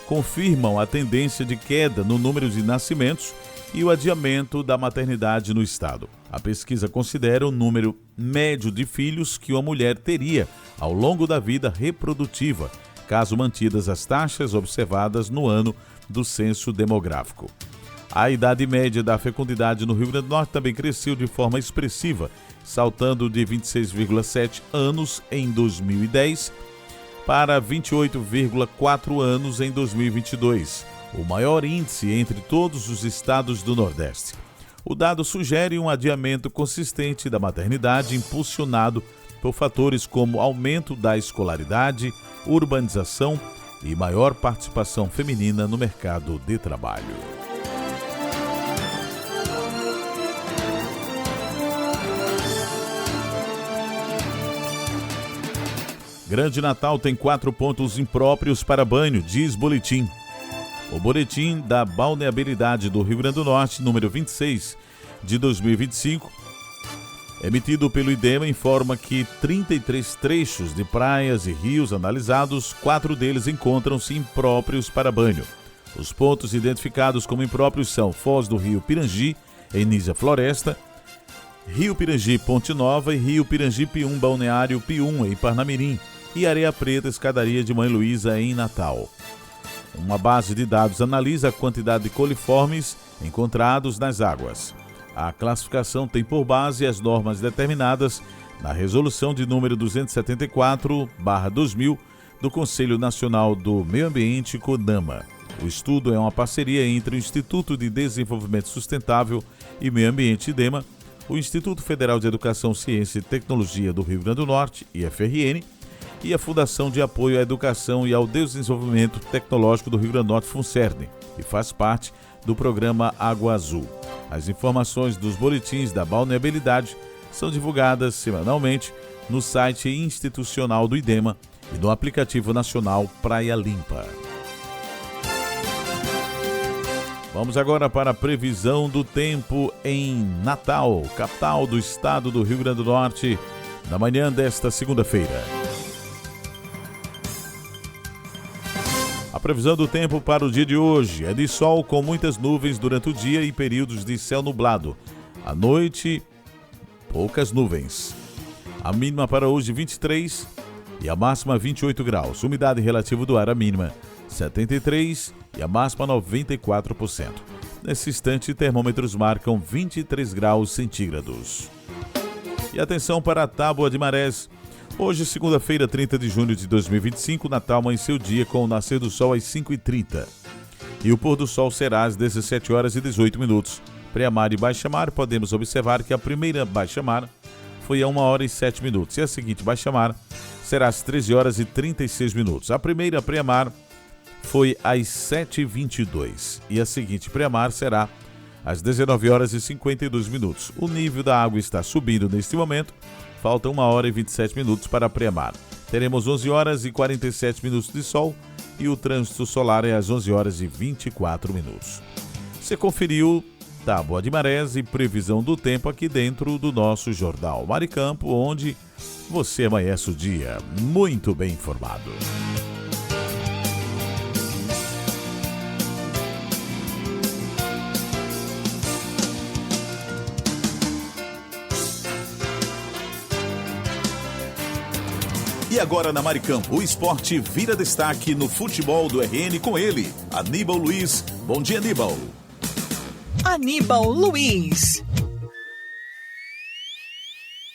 confirmam a tendência de queda no número de nascimentos e o adiamento da maternidade no estado. A pesquisa considera o número médio de filhos que uma mulher teria ao longo da vida reprodutiva, caso mantidas as taxas observadas no ano do censo demográfico. A idade média da fecundidade no Rio Grande do Norte também cresceu de forma expressiva, saltando de 26,7 anos em 2010 para 28,4 anos em 2022, o maior índice entre todos os estados do Nordeste. O dado sugere um adiamento consistente da maternidade, impulsionado por fatores como aumento da escolaridade, urbanização e maior participação feminina no mercado de trabalho. Grande Natal tem 4 pontos impróprios para banho, diz boletim. O boletim da balneabilidade do Rio Grande do Norte, número 26, de 2025, emitido pelo IDEMA, informa que 33 trechos de praias e rios analisados, 4 deles encontram-se impróprios para banho. Os pontos identificados como impróprios são Foz do Rio Pirangi, em Nísia Floresta, Rio Pirangi Ponte Nova e Rio Pirangi Pium Balneário Pium, em Parnamirim, e Areia Preta Escadaria de Mãe Luísa, em Natal. Uma base de dados analisa a quantidade de coliformes encontrados nas águas. A classificação tem por base as normas determinadas na Resolução de número 274/2000 do Conselho Nacional do Meio Ambiente, CONAMA. O estudo é uma parceria entre o Instituto de Desenvolvimento Sustentável e Meio Ambiente, IDEMA, o Instituto Federal de Educação, Ciência e Tecnologia do Rio Grande do Norte, IFRN, e a Fundação de Apoio à Educação e ao Desenvolvimento Tecnológico do Rio Grande do Norte, FUNCERN, que faz parte do programa Água Azul. As informações dos boletins da balneabilidade são divulgadas semanalmente no site institucional do IDEMA e no aplicativo nacional Praia Limpa. Vamos agora para a previsão do tempo em Natal, capital do estado do Rio Grande do Norte, na manhã desta segunda-feira. A previsão do tempo para o dia de hoje é de sol com muitas nuvens durante o dia e períodos de céu nublado. À noite, poucas nuvens. A mínima para hoje 23 e a máxima 28 graus. Umidade relativa do ar, a mínima 73 e a máxima 94%. Nesse instante, termômetros marcam 23 graus centígrados. E atenção para a Tábua de Marés. Hoje, segunda-feira, 30 de junho de 2025, Natal amanheceu o dia com o nascer do sol às 5h30. E o pôr do sol será às 17h18. Pré-mar e baixa-mar, podemos observar que a primeira baixa-mar foi a 1h07. E a seguinte baixa-mar será às 13h36. A primeira pré-mar foi às 7h22. E a seguinte pré-mar será às 19h52. O nível da água está subindo neste momento. Falta 1h27 para a pré-mar. Teremos 11h47 de sol e o trânsito solar é às 11h24. Você conferiu Tábua de Marés e previsão do tempo aqui dentro do nosso Jornal Maricampo, onde você amanhece o dia muito bem informado. E agora na Maricampo, o esporte vira destaque no futebol do RN com ele, Aníbal Luiz. Bom dia, Aníbal. Aníbal Luiz.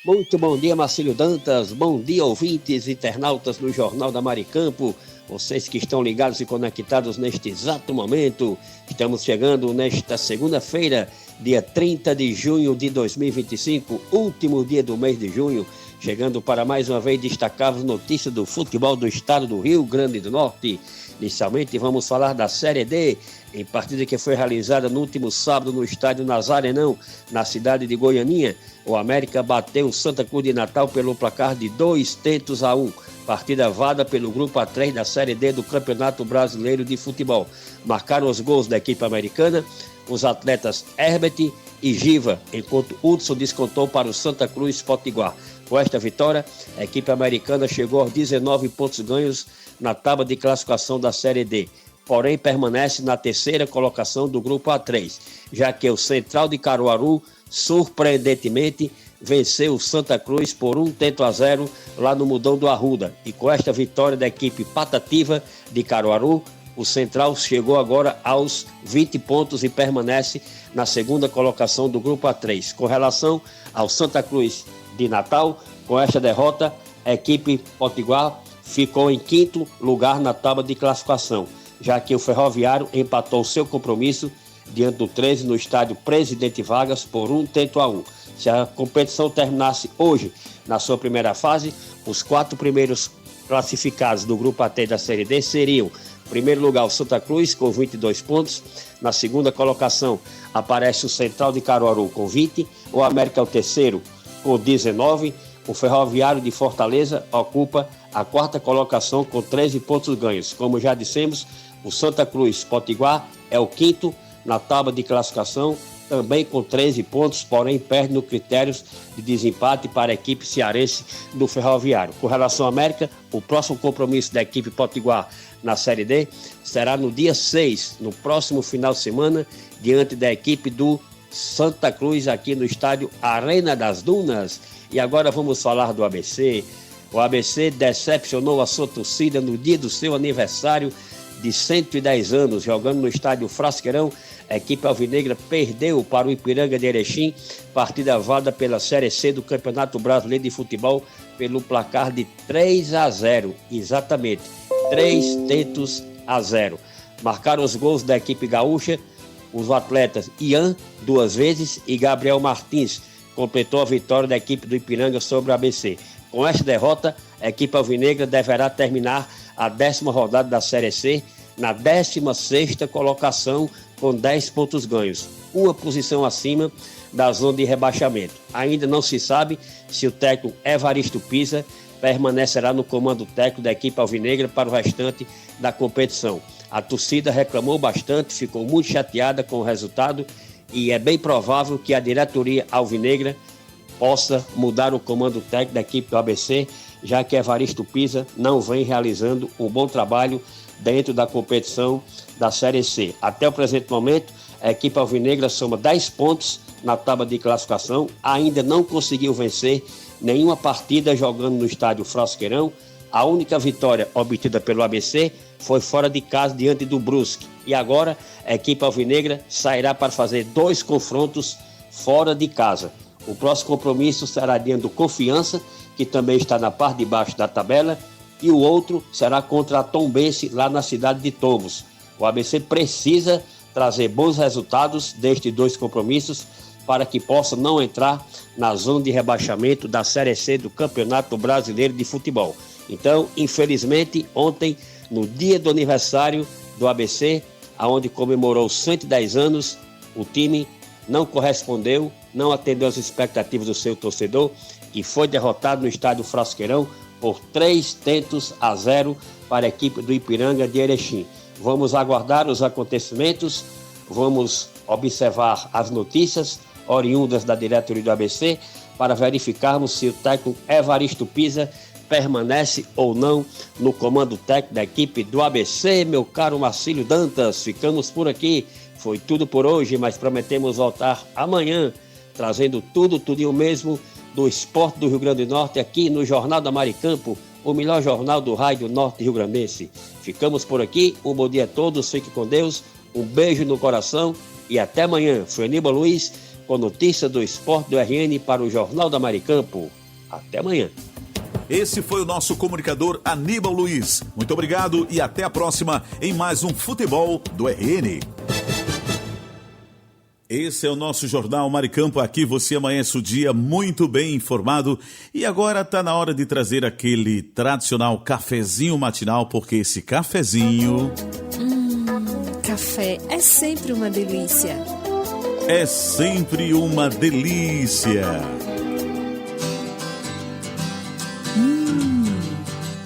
Muito bom dia, Marcílio Dantas. Bom dia, ouvintes e internautas do Jornal da Maricampo. Vocês que estão ligados e conectados neste exato momento. Estamos chegando nesta segunda-feira, dia 30 de junho de 2025, último dia do mês de junho. Chegando para mais uma vez destacar as notícias do futebol do estado do Rio Grande do Norte. Inicialmente vamos falar da Série D, em partida que foi realizada no último sábado no estádio Nazarenão, na cidade de Goianinha. O América bateu o Santa Cruz de Natal pelo placar de 2-1. Partida vada pelo grupo A3 da Série D do Campeonato Brasileiro de Futebol. Marcaram os gols da equipe americana os atletas Herbert e Giva, enquanto Hudson descontou para o Santa Cruz Potiguar. Com esta vitória, a equipe americana chegou aos 19 pontos ganhos na tábua de classificação da Série D. Porém, permanece na terceira colocação do grupo A3, já que o Central de Caruaru, surpreendentemente, venceu o Santa Cruz por 1-0 lá no Mundão do Arruda. E com esta vitória da equipe Patativa de Caruaru, o Central chegou agora aos 20 pontos e permanece na segunda colocação do grupo A3. Com relação ao Santa Cruz de Natal, com esta derrota, a equipe Potiguar ficou em quinto lugar na tábua de classificação, já que o Ferroviário empatou seu compromisso diante do 13 no estádio Presidente Vargas por 1-1. Se a competição terminasse hoje na sua primeira fase, os 4 primeiros classificados do grupo A3 da Série D seriam: em primeiro lugar, o Santa Cruz com 22 pontos. Na segunda colocação aparece o Central de Caruaru com 20. O América é o terceiro com 19. O Ferroviário de Fortaleza ocupa a quarta colocação com 13 pontos ganhos. Como já dissemos, O Santa Cruz Potiguar é o quinto na tábua de classificação, também com 13 pontos, porém perde no critérios de desempate para a equipe cearense do Ferroviário. Com relação ao América, o próximo compromisso da equipe Potiguar na Série D será no dia 6, no próximo final de semana, diante da equipe do Santa Cruz, aqui no estádio Arena das Dunas. E agora vamos falar do ABC. O ABC decepcionou a sua torcida no dia do seu aniversário de 110 anos, jogando no estádio Frasqueirão. A equipe alvinegra perdeu para o Ipiranga de Erechim, partida válida pela Série C do Campeonato Brasileiro de Futebol, pelo placar de 3-0, exatamente, 3-0. Marcaram os gols da equipe gaúcha os atletas Ian, 2 vezes, e Gabriel Martins completou a vitória da equipe do Ipiranga sobre o ABC. Com esta derrota, a equipe alvinegra deverá terminar a 10ª rodada da Série C na 16ª colocação com 10 pontos ganhos, uma posição acima da zona de rebaixamento. Ainda não se sabe se o técnico Evaristo Pisa permanecerá no comando técnico da equipe alvinegra para o restante da competição. A torcida reclamou bastante, ficou muito chateada com o resultado e é bem provável que a diretoria alvinegra possa mudar o comando técnico da equipe do ABC, já que Evaristo Pisa não vem realizando um bom trabalho dentro da competição da Série C. Até o presente momento, a equipe alvinegra soma 10 pontos na tábua de classificação, ainda não conseguiu vencer nenhuma partida jogando no estádio Frasqueirão. A única vitória obtida pelo ABC foi fora de casa diante do Brusque. E agora a equipe alvinegra sairá para fazer 2 confrontos fora de casa. O próximo compromisso será diante do Confiança, que também está na parte de baixo da tabela, e o outro será contra a Tombense, lá na cidade de Tombos. O ABC precisa trazer bons resultados destes 2 compromissos para que possa não entrar na zona de rebaixamento da Série C do Campeonato Brasileiro de Futebol. Então, infelizmente, ontem, no dia do aniversário do ABC, onde comemorou 110 anos, o time não correspondeu, não atendeu às expectativas do seu torcedor e foi derrotado no estádio Frasqueirão por 3-0 para a equipe do Ipiranga de Erechim. Vamos aguardar os acontecimentos, vamos observar as notícias oriundas da diretoria do ABC para verificarmos se o técnico Evaristo Pisa permanece ou não no comando técnico da equipe do ABC. Meu caro Marcílio Dantas, ficamos por aqui. Foi tudo por hoje, mas prometemos voltar amanhã, trazendo tudinho mesmo do esporte do Rio Grande do Norte, aqui no Jornal da Maricampo, o melhor jornal do raio do norte rio-grandense. Ficamos por aqui, um bom dia a todos, fique com Deus, um beijo no coração e até amanhã. Foi Aníbal Luiz com notícia do esporte do RN para o Jornal da Maricampo. Até amanhã. Esse foi o nosso comunicador Aníbal Luiz. Muito obrigado e até a próxima em mais um Futebol do RN. Esse é o nosso Jornal Maricampo. Aqui você amanhece o dia muito bem informado. E agora está na hora de trazer aquele tradicional cafezinho matinal, porque esse cafezinho... Café é sempre uma delícia. É sempre uma delícia.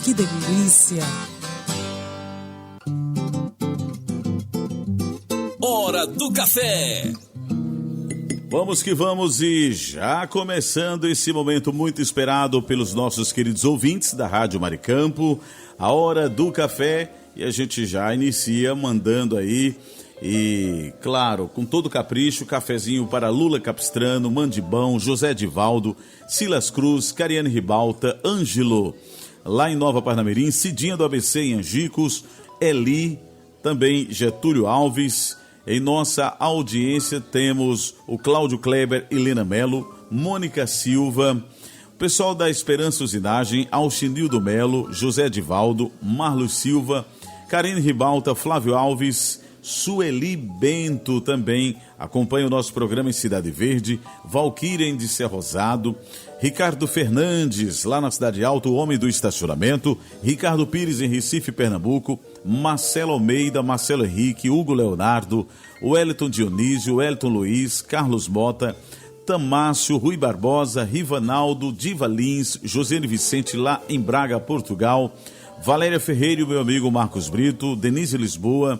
Que delícia. Hora do café. Vamos que vamos, e já começando esse momento muito esperado pelos nossos queridos ouvintes da Rádio Maricampo, a Hora do Café, e a gente já inicia mandando aí, e claro, com todo capricho, cafezinho para Lula Capistrano, Mandibão, José Divaldo, Silas Cruz, Cariane Ribalta, Ângelo, lá em Nova Parnamirim, Cidinha do ABC em Angicos, Eli, também Getúlio Alves. Em nossa audiência temos o Cláudio Kleber, Helena Melo, Mônica Silva, o pessoal da Esperança Usinagem, Alchinildo Melo, José Divaldo, Marlos Silva, Karine Ribalta, Flávio Alves, Sueli Bento também acompanha o nosso programa em Cidade Verde, Valquíria de Ser Rosado, Ricardo Fernandes, lá na Cidade Alta, o homem do estacionamento, Ricardo Pires em Recife, Pernambuco, Marcelo Almeida, Marcelo Henrique, Hugo Leonardo, Wellington Dionísio, Wellington Luiz, Carlos Mota, Tamácio, Rui Barbosa, Rivanaldo, Diva Lins, José Vicente lá em Braga, Portugal, Valéria Ferreira e o meu amigo Marcos Brito, Denise Lisboa,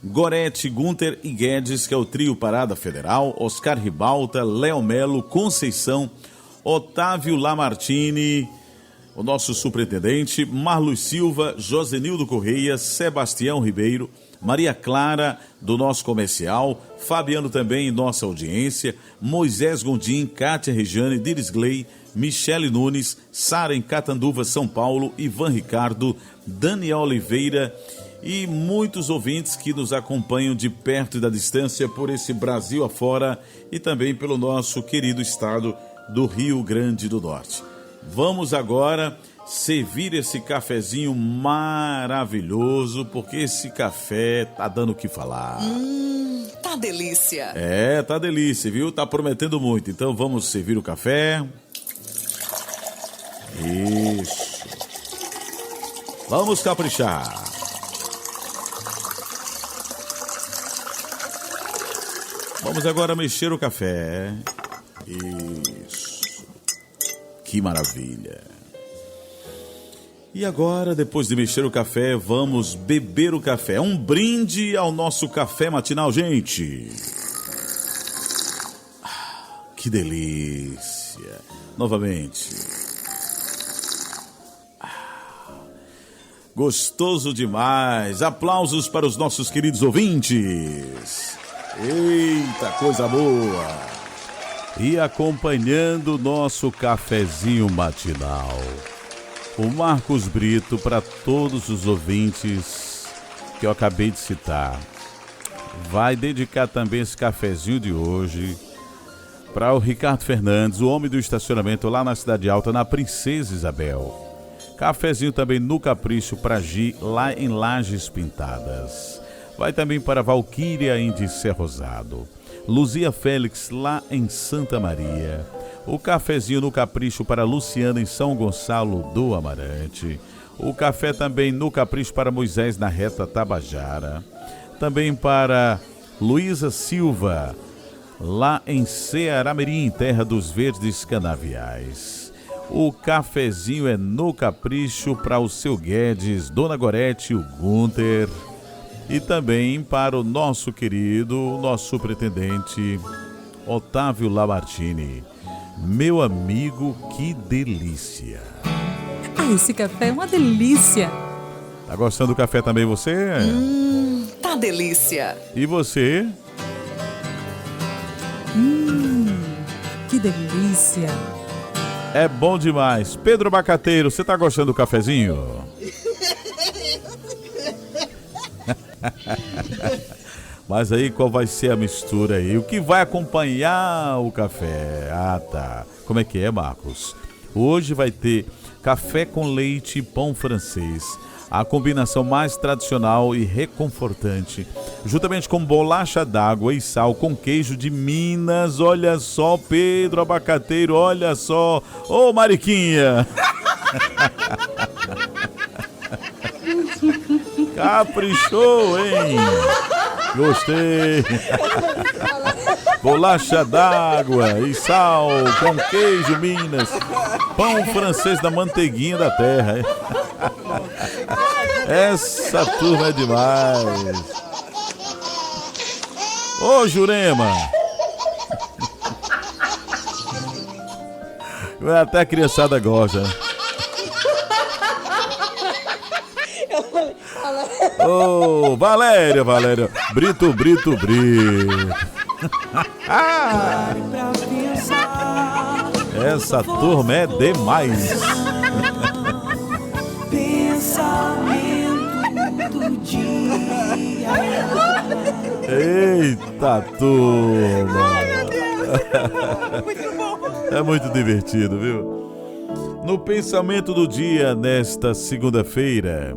Gorete, Gunter e Guedes, que é o trio Parada Federal, Oscar Ribalta, Léo Melo, Conceição, Otávio Lamartine, o nosso superintendente, Marlos Silva, Josenildo Correia, Sebastião Ribeiro, Maria Clara, do nosso comercial, Fabiano também em nossa audiência, Moisés Gondim, Kátia Rejane, Diris Gley, Michele Nunes, Sara em Catanduva, São Paulo, Ivan Ricardo, Daniel Oliveira e muitos ouvintes que nos acompanham de perto e da distância por esse Brasil afora e também pelo nosso querido estado do Rio Grande do Norte. Vamos agora servir esse cafezinho maravilhoso, porque esse café tá dando o que falar. Tá delícia. É, tá delícia, viu? Tá prometendo muito. Então vamos servir o café. Isso. Vamos caprichar. Vamos agora mexer o café. Isso. Que maravilha. E agora, depois de mexer o café, vamos beber o café. Um brinde ao nosso café matinal, gente. Que delícia. Novamente. Gostoso demais. Aplausos para os nossos queridos ouvintes. Eita, coisa boa. E acompanhando o nosso cafezinho matinal, o Marcos Brito, para todos os ouvintes que eu acabei de citar, vai dedicar também esse cafezinho de hoje para o Ricardo Fernandes, o homem do estacionamento lá na Cidade Alta, na Princesa Isabel. Cafezinho também no Capricho para Gi, lá em Lajes Pintadas. Vai também para Valquíria em Dissé Rosado. Luzia Félix, lá em Santa Maria. O cafezinho no Capricho para Luciana em São Gonçalo do Amarante. O café também no Capricho para Moisés na Reta Tabajara. Também para Luísa Silva, lá em Ceará-Mirim, terra dos verdes canaviais. O cafezinho é no Capricho para o seu Guedes, Dona Gorete e o Gunter. E também para o nosso querido, nosso superintendente, Otávio Lamartine. Meu amigo, que delícia. Esse café é uma delícia. Tá gostando do café também você? Tá delícia. E você? Que delícia. É bom demais. Pedro Abacateiro, você tá gostando do cafezinho? Mas aí qual vai ser a mistura aí? O que vai acompanhar o café? Ah, tá. Como é que é, Marcos? Hoje vai ter café com leite e pão francês. A combinação mais tradicional e reconfortante, juntamente com bolacha d'água e sal com queijo de Minas. Olha só, Pedro Abacateiro, olha só. Ô, Mariquinha! Caprichou, hein? Gostei. Bolacha d'água e sal com queijo Minas. Pão francês da manteiguinha da terra. Essa turma é demais. Ô, Jurema. Até a criançada gosta. Ô, Valéria. Brito. Essa turma é demais. Pensamento do dia. Eita, turma. É muito divertido, viu? No pensamento do dia, nesta segunda-feira,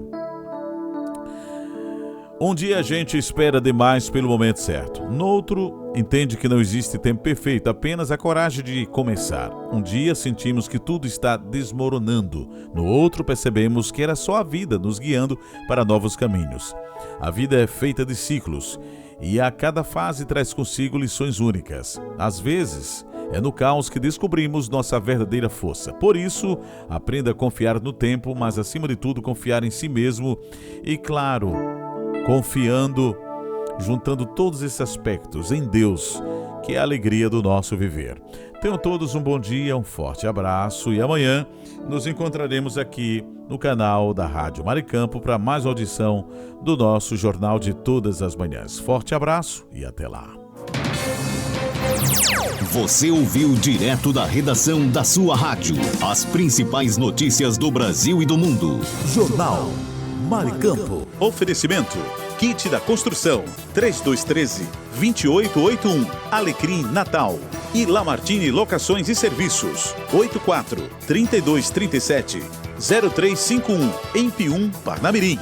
um dia a gente espera demais pelo momento certo. No outro, entende que não existe tempo perfeito, apenas a coragem de começar. Um dia sentimos que tudo está desmoronando. No outro, percebemos que era só a vida nos guiando para novos caminhos. A vida é feita de ciclos e a cada fase traz consigo lições únicas. Às vezes, É no caos que descobrimos nossa verdadeira força. Por isso, aprenda a confiar no tempo, mas acima de tudo, confiar em si mesmo e, claro, confiando, juntando todos esses aspectos em Deus, que é a alegria do nosso viver. Tenham todos um bom dia, um forte abraço e amanhã nos encontraremos aqui no canal da Rádio Maricampo para mais audição do nosso Jornal de Todas as Manhãs. Forte abraço e até lá. Você ouviu direto da redação da sua rádio as principais notícias do Brasil e do mundo. Jornal Maricampo. Oferecimento. Kit da Construção, 3213-2881, Alecrim Natal. E Lamartine Locações e Serviços, 84-3237-0351, em Pium, Parnamirim.